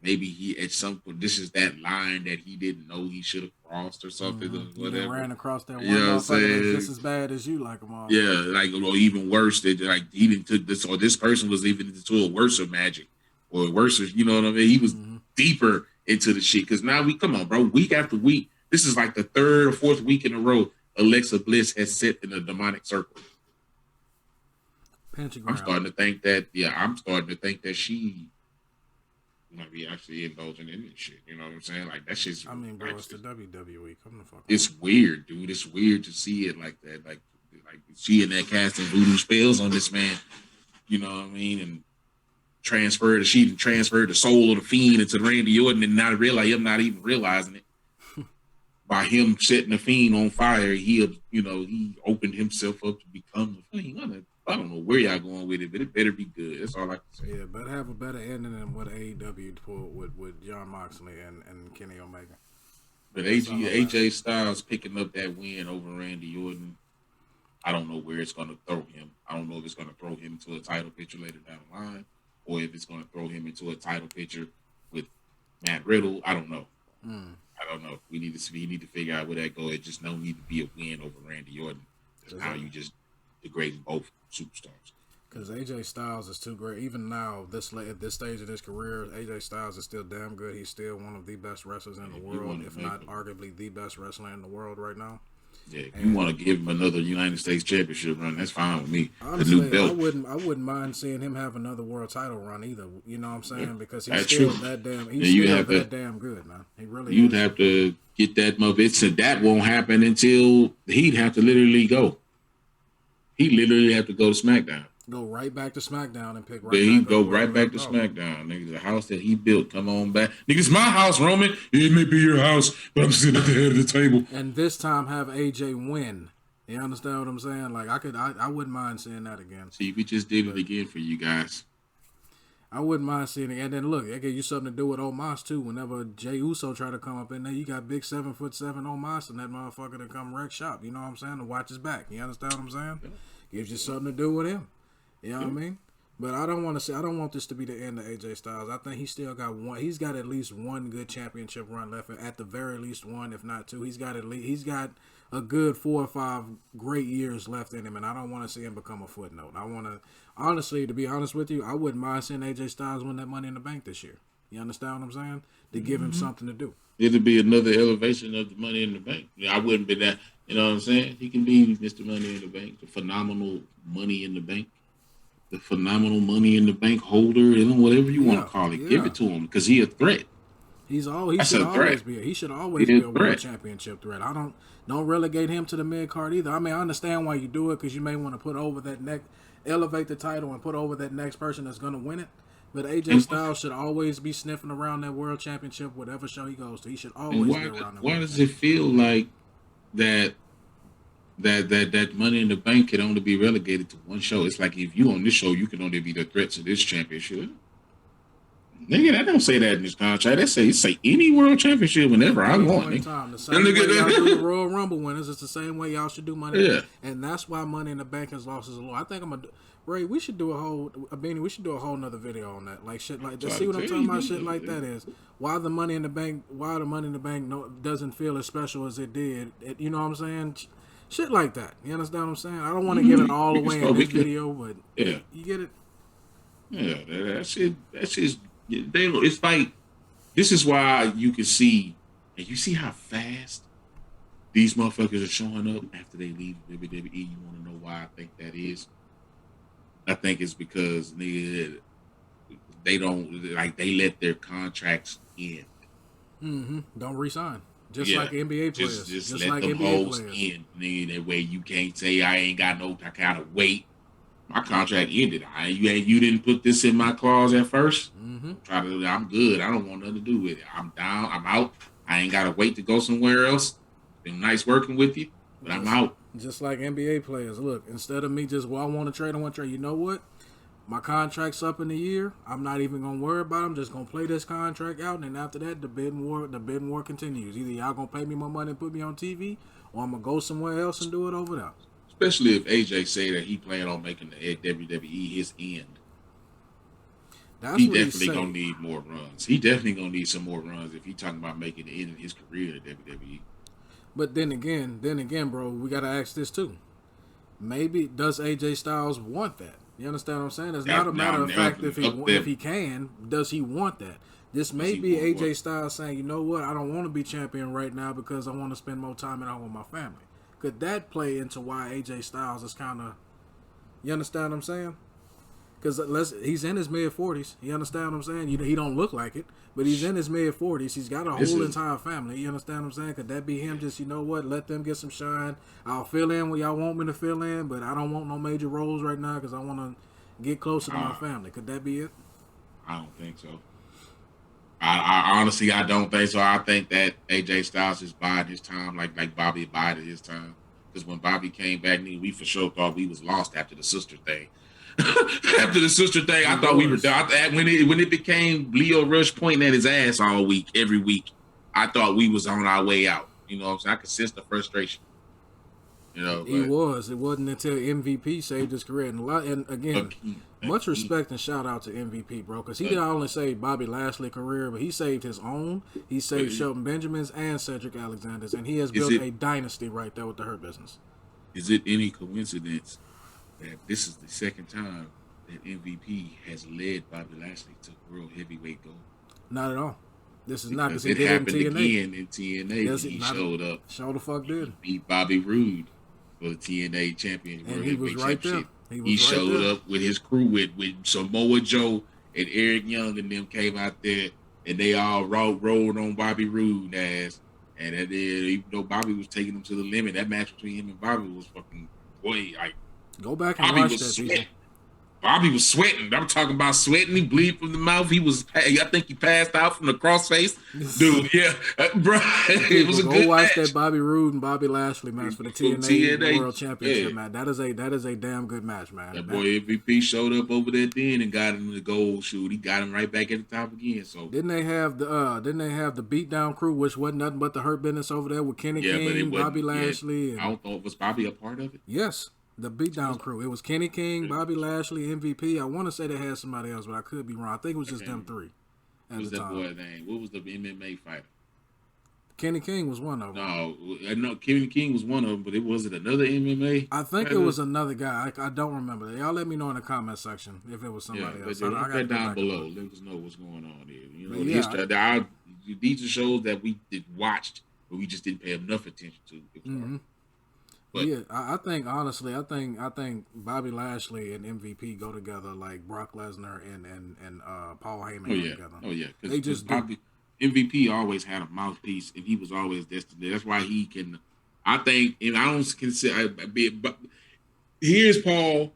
maybe he at some point this is that line that he didn't know he should have crossed or something or whatever. He ran across that one motherfucker just as bad as you, like him all. Yeah, like or even worse. That like he didn't took this or this person was even into a worse of magic or worse. You know what I mean? He was deeper into the shit because now come on, bro. Week after week, this is like the third or fourth week in a row. Alexa Bliss has set in a demonic circle. Pentagram. I'm starting to think that she might be actually indulging in this shit. You know what I'm saying? Like that shit's. I mean, bro, it's the WWE. Come the fuck. It's weird, dude. It's weird to see it like that. Like she in that casting voodoo spells on this man. You know what I mean? And transferred the soul of the Fiend into Randy Orton and not realize him not even realizing it. By him setting the Fiend on fire, he opened himself up to become the Fiend. I don't know where y'all going with it, but it better be good. That's all I can say. Yeah, better have a better ending than what AEW pulled with John Moxley and Kenny Omega. But AJ Styles picking up that win over Randy Orton, I don't know where it's going to throw him. I don't know if it's going to throw him into a title picture later down the line, or if it's going to throw him into a title picture with Matt Riddle. I don't know. I don't know. We need to figure out where that goes. It just don't need to be a win over Randy Orton. That's how you just degrade both superstars. Because AJ Styles is too great. Even now, at this stage of his career, AJ Styles is still damn good. He's still one of the best wrestlers in the world, if not arguably the best wrestler in the world right now. Yeah, if you want to give him another United States Championship run, that's fine with me. Honestly, the new belt. I wouldn't mind seeing him have another world title run either. You know what I'm saying? Because he's that's still true. that damn. Damn good, man. He really. You'd have to get that motivation. That won't happen until he'd have to literally go. He literally have to go to SmackDown. Go right back to SmackDown and pick right. But he go right back to SmackDown, nigga. The house that he built, come on back, nigga. It's my house, Roman. It may be your house, but I'm sitting at the head of the table. And this time, have AJ win You understand what I'm saying? Like I wouldn't mind seeing that again. See, we just did it again for you guys. I wouldn't mind seeing it. And then look, it gave you something to do with Omos too. Whenever Jey Uso try to come up in there, you got big 7'7" Omos and that motherfucker to come wreck shop. You know what I'm saying? To watch his back. You understand what I'm saying? Gives you something to do with him. You know what I mean? But I don't want this to be the end of AJ Styles. I think he still got one. He's got at least one good championship run left. At the very least one, if not two. He's got a good 4 or 5 great years left in him, and I don't want to see him become a footnote. I want to, honestly, to be honest with you, I wouldn't mind seeing AJ Styles win that Money in the Bank this year. You understand what I'm saying? To give him something to do. It'll be another elevation of the Money in the Bank. I wouldn't be that. You know what I'm saying? He can be Mr. Money in the Bank, the phenomenal Money in the Bank. The phenomenal Money in the Bank holder, whatever you want to call it. Give it to him because he's a threat. He should always be a world championship threat. Don't relegate him to the mid card either. I mean, I understand why you do it because you may want to put over elevate the title and put over that next person that's going to win it. But AJ Styles should always be sniffing around that world championship, whatever show he goes to. He should always be around that. Why does it feel like that Money in the Bank can only be relegated to one show? It's like if you on this show, you can only be the threat to this championship. Nigga, that don't say that in this contract. They say any world championship whenever I want. The same way y'all do the Royal Rumble winners, it's the same way y'all should do Money. Yeah. And that's why Money in the Bank has lost its allure. I think Ray, we should do a whole nother video on that. Like shit like that. See what I'm talking about? Shit like that is why the Money in the Bank doesn't feel as special as it did. You know what I'm saying? Shit like that. You understand what I'm saying? I don't want to give it all away in this video, but you get it? Yeah, that shit. It's like, this is why you can see, and you see how fast these motherfuckers are showing up after they leave WWE. You want to know why I think that is? I think it's because they let their contracts end. Mm-hmm. Don't resign. Just like NBA players. Just let them hoes end. Nigga, that way you can't say I gotta wait. My contract ended. You didn't put this in my clause at first. Mm-hmm. I'm good. I don't want nothing to do with it. I'm down. I'm out. I ain't gotta wait to go somewhere else. Been nice working with you, but I'm out. Just like NBA players. Look, instead of me I want to trade. You know what? My contract's up in a year. I'm not even gonna worry about it. I'm just gonna play this contract out, and then after that, the bidding war continues. Either y'all gonna pay me more money and put me on TV, or I'm gonna go somewhere else and do it over there. Especially if AJ say that he planned on making the WWE his end. He definitely gonna need more runs. He definitely gonna need some more runs if he talking about making the end of his career at WWE. But then again, bro, we gotta ask this too. Maybe does AJ Styles want that? You understand what I'm saying? It's not a matter of fact if he can. Does he want that? This may be AJ Styles saying, you know what, I don't want to be champion right now because I want to spend more time at home with my family. Could that play into why AJ Styles is kind of, you understand what I'm saying? Because he's in his mid-40s. You understand what I'm saying? He don't look like it, but he's in his mid-40s. He's got a whole entire family. You understand what I'm saying? Could that be him just, you know what, let them get some shine. I'll fill in what y'all want me to fill in, but I don't want no major roles right now because I want to get closer to my family. Could that be it? I don't think so. I honestly, I don't think so. I think that AJ Styles is biding his time like Bobby bided his time. Because when Bobby came back, we for sure thought we was lost after the sister thing. After the sister thing, I thought we were done. When it became Leo Rush pointing at his ass all week, every week, I thought we was on our way out. You know what I'm saying? I could sense the frustration. You know, he was. It wasn't until MVP saved his career. And again, much respect and shout out to MVP, bro, because he didn't only save Bobby Lashley's career, but he saved his own. He saved Shelton Benjamin's and Cedric Alexander's, and he has built a dynasty right there with the Hurt Business. Is it any coincidence that this is the second time that MVP has led Bobby Lashley to world heavyweight gold? Not at all. This is not because it happened again in TNA. Yes, he showed up. Show the fuck did. He beat Bobby Roode for the TNA champion. And he was right there. He showed up with his crew with Samoa Joe and Eric Young, and them came out there and they all rolled on Bobby Roode's ass. And then, even though Bobby was taking him to the limit, that match between him and Bobby was fucking boy. Like, go back and Bobby watch was that. Bobby was sweating. I'm talking about sweating. He bleed from the mouth. I think he passed out from the crossface. Dude, yeah, bro. It was a good watch match. that Bobby Roode and Bobby Lashley match for the TNA World Championship, man. That is a damn good match, man. That boy MVP showed up over there then and got him the gold shoot. He got him right back at the top again. So didn't they have the beatdown crew, which wasn't nothing but the Hurt Business over there with Kenny King, Bobby Lashley, and I don't know, was Bobby a part of it? Yes. The beatdown crew. It was Kenny King, Bobby Lashley, MVP. I want to say they had somebody else, but I could be wrong. I think it was just them three. What was that boy's name? What was the MMA fighter? Kenny King was one of them. No, I know Kenny King was one of them, but it wasn't another MMA. I think it was another guy. I don't remember. Y'all let me know in the comment section if it was somebody else. But I got down below. Let us know what's going on here. You know, these are shows that we watched, but we just didn't pay enough attention to. But yeah, I think honestly, I think Bobby Lashley and MVP go together like Brock Lesnar and Paul Heyman go together. Oh yeah, they just Bobby, MVP always had a mouthpiece, and he was always destined. That's why he can. I think, and I don't consider. But here's Paul.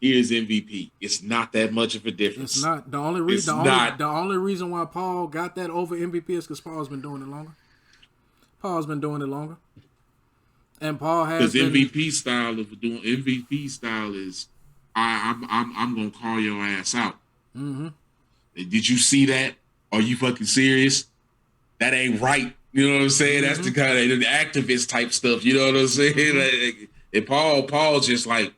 Here's MVP. It's not that much of a difference. It's not the only reason. The only reason why Paul got that over MVP is because Paul's been doing it longer. And Paul has because MVP style is I'm gonna call your ass out. Mm-hmm. Did you see that? Are you fucking serious? That ain't right. You know what I'm saying? That's the kind of the activist type stuff. You know what I'm saying? Like, and Paul's just like,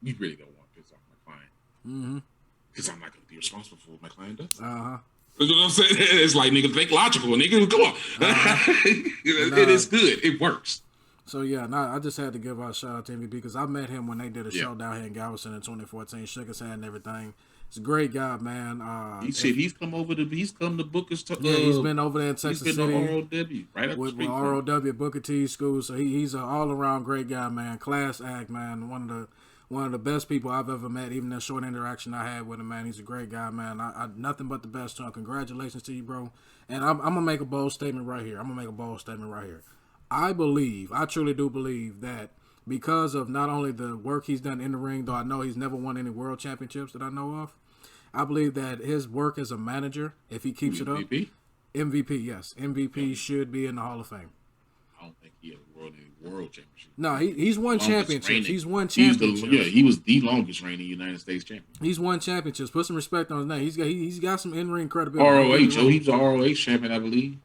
you really don't want to piss off my client because I'm not gonna be responsible for what my client does. You know what I'm saying? It's like, nigga, think logical, nigga. Come on. It is good. It works. So yeah, I just had to give a shout out to MVP because I met him when they did a show down here in Galveston in 2014. Shook his hand and everything. He's a great guy, man. He's come to Booker's. He's been over there in Texas City. He's been ROW, right up with the street. ROW Booker T school. So he's an all around great guy, man. Class act, man. One of the best people I've ever met. Even that short interaction I had with him, man. He's a great guy, man. I nothing but the best to him. Congratulations to you, bro. And I'm gonna make a bold statement right here. I truly do believe that because of not only the work he's done in the ring, though I know he's never won any world championships that I know of, I believe that his work as a manager, if he keeps it up, MVP, yes. MVP should be in the Hall of Fame. I don't think he has world championship. No, he's won championships. He's won championships. He was the longest reigning United States champion. He's won championships. Put some respect on his name. He's got some in-ring credibility. ROH. He was a ROH champion, I believe.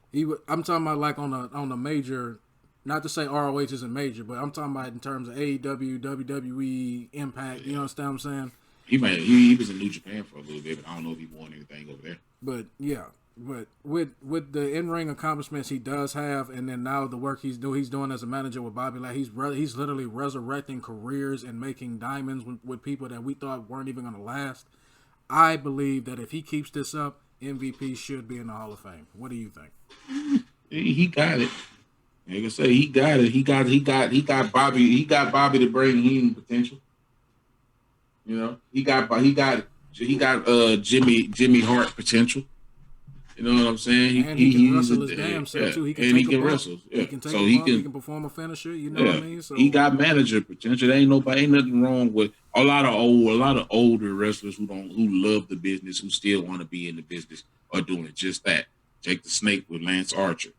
I'm talking about like on a major. Not to say ROH isn't major, but I'm talking about in terms of AEW, WWE, Impact. You understand what I'm saying? He was in New Japan for a little bit, but I don't know if he won anything over there. But yeah, but with the in-ring accomplishments he does have, and then now the work he's doing as a manager with Bobby, like he's literally resurrecting careers and making diamonds with people that we thought weren't even going to last. I believe that if he keeps this up, MVP should be in the Hall of Fame. What do you think? He got it. Like I say, he got it. He got Bobby. He got Bobby to bring him potential. You know, he got Jimmy Hart potential. You know what I'm saying? He can wrestle his damn self too. He can wrestle. Yeah. He can take he can perform a finisher. You know what I mean? So he got manager potential. There ain't nothing wrong with a lot of older wrestlers who love the business, who still want to be in the business, are doing it just that. Jake the Snake with Lance Archer.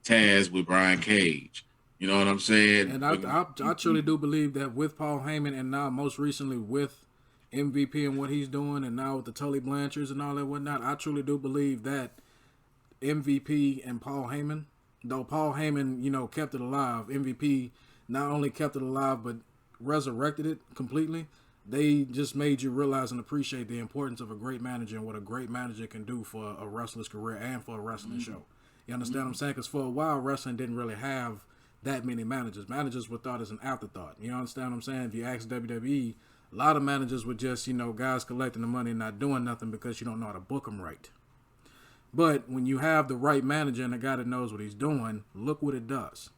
Taz with Brian Cage. You know what I'm saying? And I truly do believe that with Paul Heyman and now most recently with MVP and what he's doing and now with the Tully Blanchards and all that whatnot, I truly do believe that MVP and Paul Heyman, though Paul Heyman, kept it alive, MVP not only kept it alive but resurrected it completely. They just made you realize and appreciate the importance of a great manager and what a great manager can do for a wrestler's career and for a wrestling show. You understand what I'm saying? Because for a while, wrestling didn't really have that many managers. Managers were thought as an afterthought. You understand what I'm saying? If you ask WWE, a lot of managers were just, guys collecting the money and not doing nothing because you don't know how to book them right. But when you have the right manager and a guy that knows what he's doing, look what it does.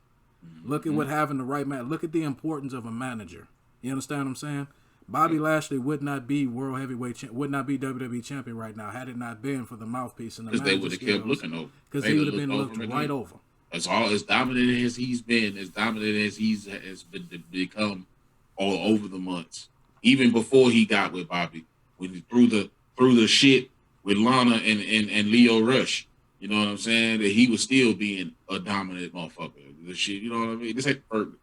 Look at what having the right man. Look at the importance of a manager. You understand what I'm saying? Bobby Lashley would not be world heavyweight, would not be WWE champion right now had it not been for the mouthpiece and the manager. Because they would have kept looking over. Because he would have been looked right over. As dominant as he's been, as dominant as has been become all over the months. Even before he got with Bobby, when he threw the shit with Lana and Leo Rush. You know what I'm saying? That he was still being a dominant motherfucker. The shit, you know what I mean? This ain't perfect.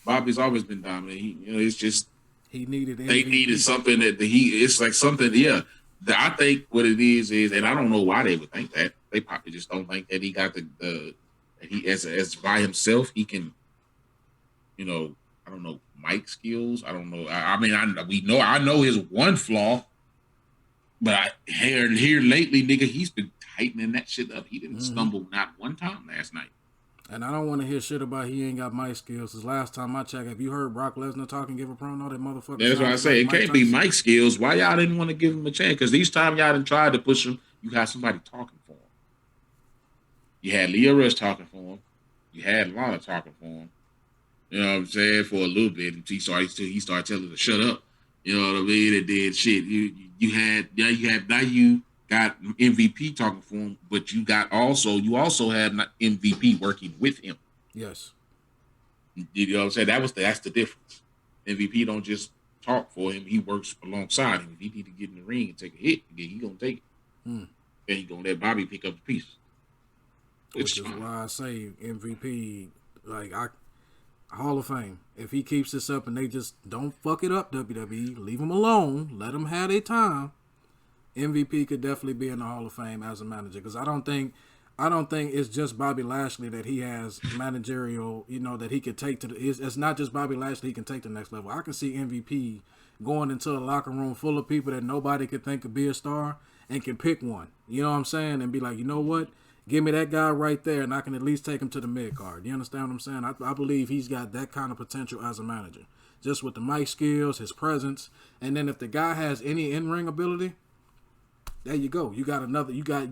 Bobby's always been dominant. It's just he needed they MVP. needed something it's like something, yeah. I think what it is, and I don't know why they would think that. They probably just don't think that he got the that he as by himself he can, I don't know, mic skills. I don't know. I know his one flaw, but here lately, nigga, he's been tightening that shit up. He didn't stumble not one time last night. And I don't want to hear shit about he ain't got mic skills. Cause last time I checked, have you heard Brock Lesnar talk and give a promo? That motherfucker. That's why I say it can't be mic skills. Why y'all didn't want to give him a chance? Because each time y'all didn't try to push him, you had somebody talking for him. You had Leo Rush talking for him. You had Lana talking for him. You know what I'm saying? For a little bit, until he started telling her to shut up. You know what I mean? And then shit, you got MVP talking for him, but you also have MVP working with him. Yes. You know what I'm saying? That's the difference. MVP don't just talk for him; he works alongside him. If he need to get in the ring and take a hit, again, he gonna take it. And he gonna let Bobby pick up the pieces. Which is why I say MVP, like Hall of Fame. If he keeps this up and they just don't fuck it up, WWE, leave him alone, let him have their time. MVP could definitely be in the Hall of Fame as a manager, because I don't think it's just Bobby Lashley that he has managerial, that he could take to it's not just Bobby Lashley he can take to the next level. I can see MVP going into a locker room full of people that nobody could think could be a star and can pick one. You know what I'm saying? And be like, you know what? Give me that guy right there, and I can at least take him to the mid card. You understand what I'm saying? I believe he's got that kind of potential as a manager, just with the mic skills, his presence, and then if the guy has any in-ring ability, there you go. You got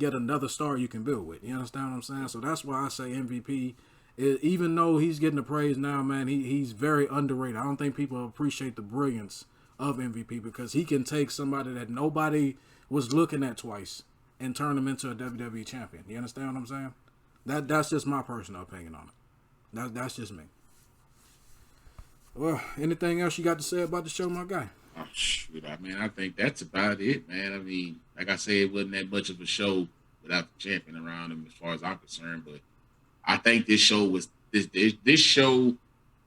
yet another star you can build with. You understand what I'm saying? So that's why I say MVP. Even though he's getting the praise now, man, he's very underrated. I don't think people appreciate the brilliance of MVP, because he can take somebody that nobody was looking at twice and turn him into a WWE champion. You understand what I'm saying? That's just my personal opinion on it. That's just me. Well, anything else you got to say about the show, my guy? Oh, shoot, I think that's about it, man. I mean, like I said, it wasn't that much of a show without the champion around him, as far as I'm concerned. But I think this show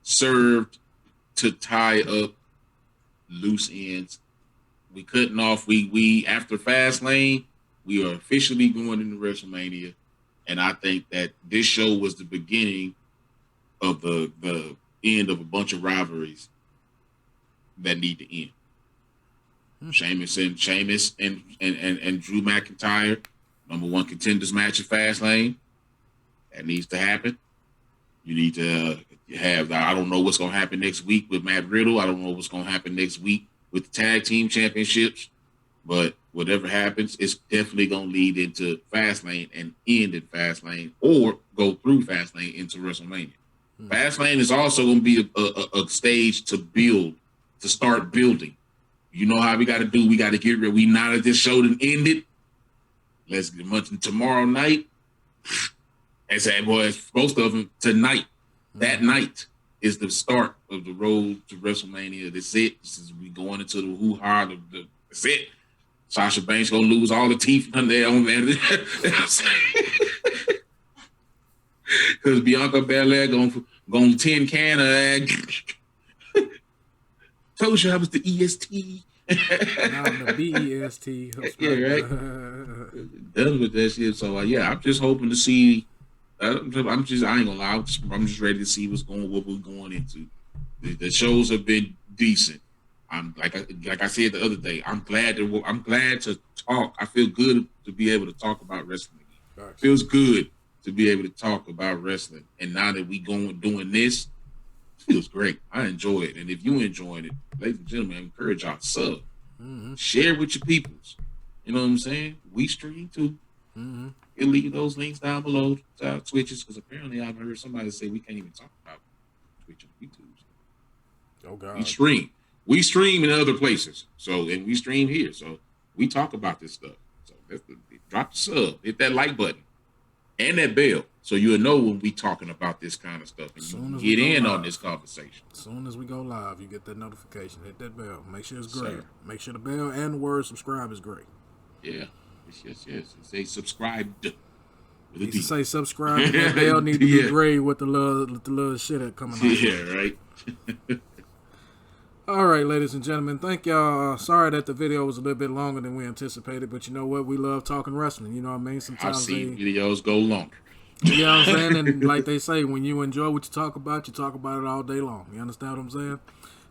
served to tie up loose ends. We cutting off. We after Fastlane, we are officially going into WrestleMania, and I think that this show was the beginning of the end of a bunch of rivalries that need to end. Sheamus and Drew McIntyre, #1 contenders match at Fastlane. That needs to happen. You need to have. I don't know what's going to happen next week with Matt Riddle. I don't know what's going to happen next week with the tag team championships. But whatever happens, it's definitely going to lead into Fastlane and end at Fastlane, or go through Fastlane into WrestleMania. Fastlane is also going to be a stage to start building. You know how we got to do. We got to get rid. We not at this show and end it. Let's get much tomorrow night. And say, boys, most of them tonight. That night is the start of the road to WrestleMania. That's it. We going into the hoo-ha. That's it. Sasha Banks gonna lose all the teeth on there on there. Because Bianca Belair gonna tin can her. Told you I was the EST. I'm the BEST. Yeah, right. Done with that shit. So I'm just hoping to see. I ain't gonna lie. I'm just ready to see what we're going into. The shows have been decent. I'm like I said the other day. I'm glad to talk. I feel good to be able to talk about wrestling again. Right. Feels good to be able to talk about wrestling. And now that we doing this, it feels great. I enjoy it. And if you enjoying it, ladies and gentlemen, I encourage y'all to sub. Share with your peoples. You know what I'm saying? We stream too. We'll leave those links down below to our Twitches, because apparently I've heard somebody say we can't even talk about Twitch and YouTube. Oh God. We stream in other places. And we stream here. So we talk about this stuff. So drop the sub, hit that like button. and that bell, so you'll know when we talking about this kind of stuff, and you can get in on this conversation. As soon as we go live, you get that notification. Hit that bell. Make sure it's great. Make sure the bell and the word subscribe is great. Yeah. Yes. Say subscribed. Need to say subscribe. And that bell need to be gray with the little shit that coming out. Yeah, right. All right, ladies and gentlemen, thank y'all. Sorry that the video was a little bit longer than we anticipated, but you know what? We love talking wrestling. You know what I mean? Sometimes I've seen videos go longer. You know what I'm saying? And like they say, when you enjoy what you talk about it all day long. You understand what I'm saying?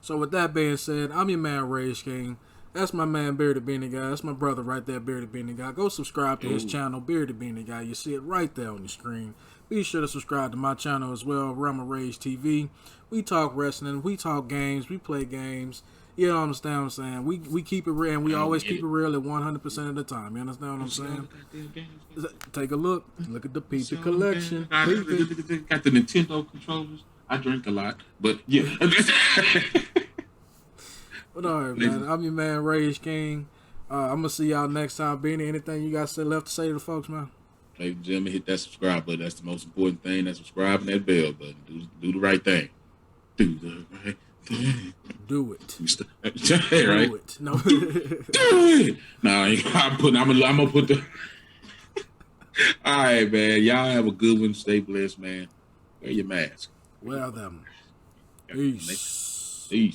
So with that being said, I'm your man, Rage King. That's my man, Bearded Beanie Guy. That's my brother right there, Bearded Beanie Guy. Go subscribe to his channel, Bearded Beanie Guy. You see it right there on your screen. Be sure to subscribe to my channel as well, Rama Rage TV. We talk wrestling. We talk games. We play games. You know what I'm saying? We keep it real, and we always keep it real at 100% of the time. You understand what I'm saying? Take a look. Look at the pizza collection. Got the Nintendo controllers. I drink a lot, but yeah. But all right, man. I'm your man, Rage King. I'm going to see y'all next time. Beanie, anything you got left to say to the folks, man? Ladies and gentlemen, hit that subscribe button. That's the most important thing. That's subscribing, that bell button. Do the right thing. Do the right thing. Do it. Right? Do it. No. Do it. No, I'm gonna put the. All right, man. Y'all have a good one. Stay blessed, man. Wear your mask. Wear them. Peace. Peace.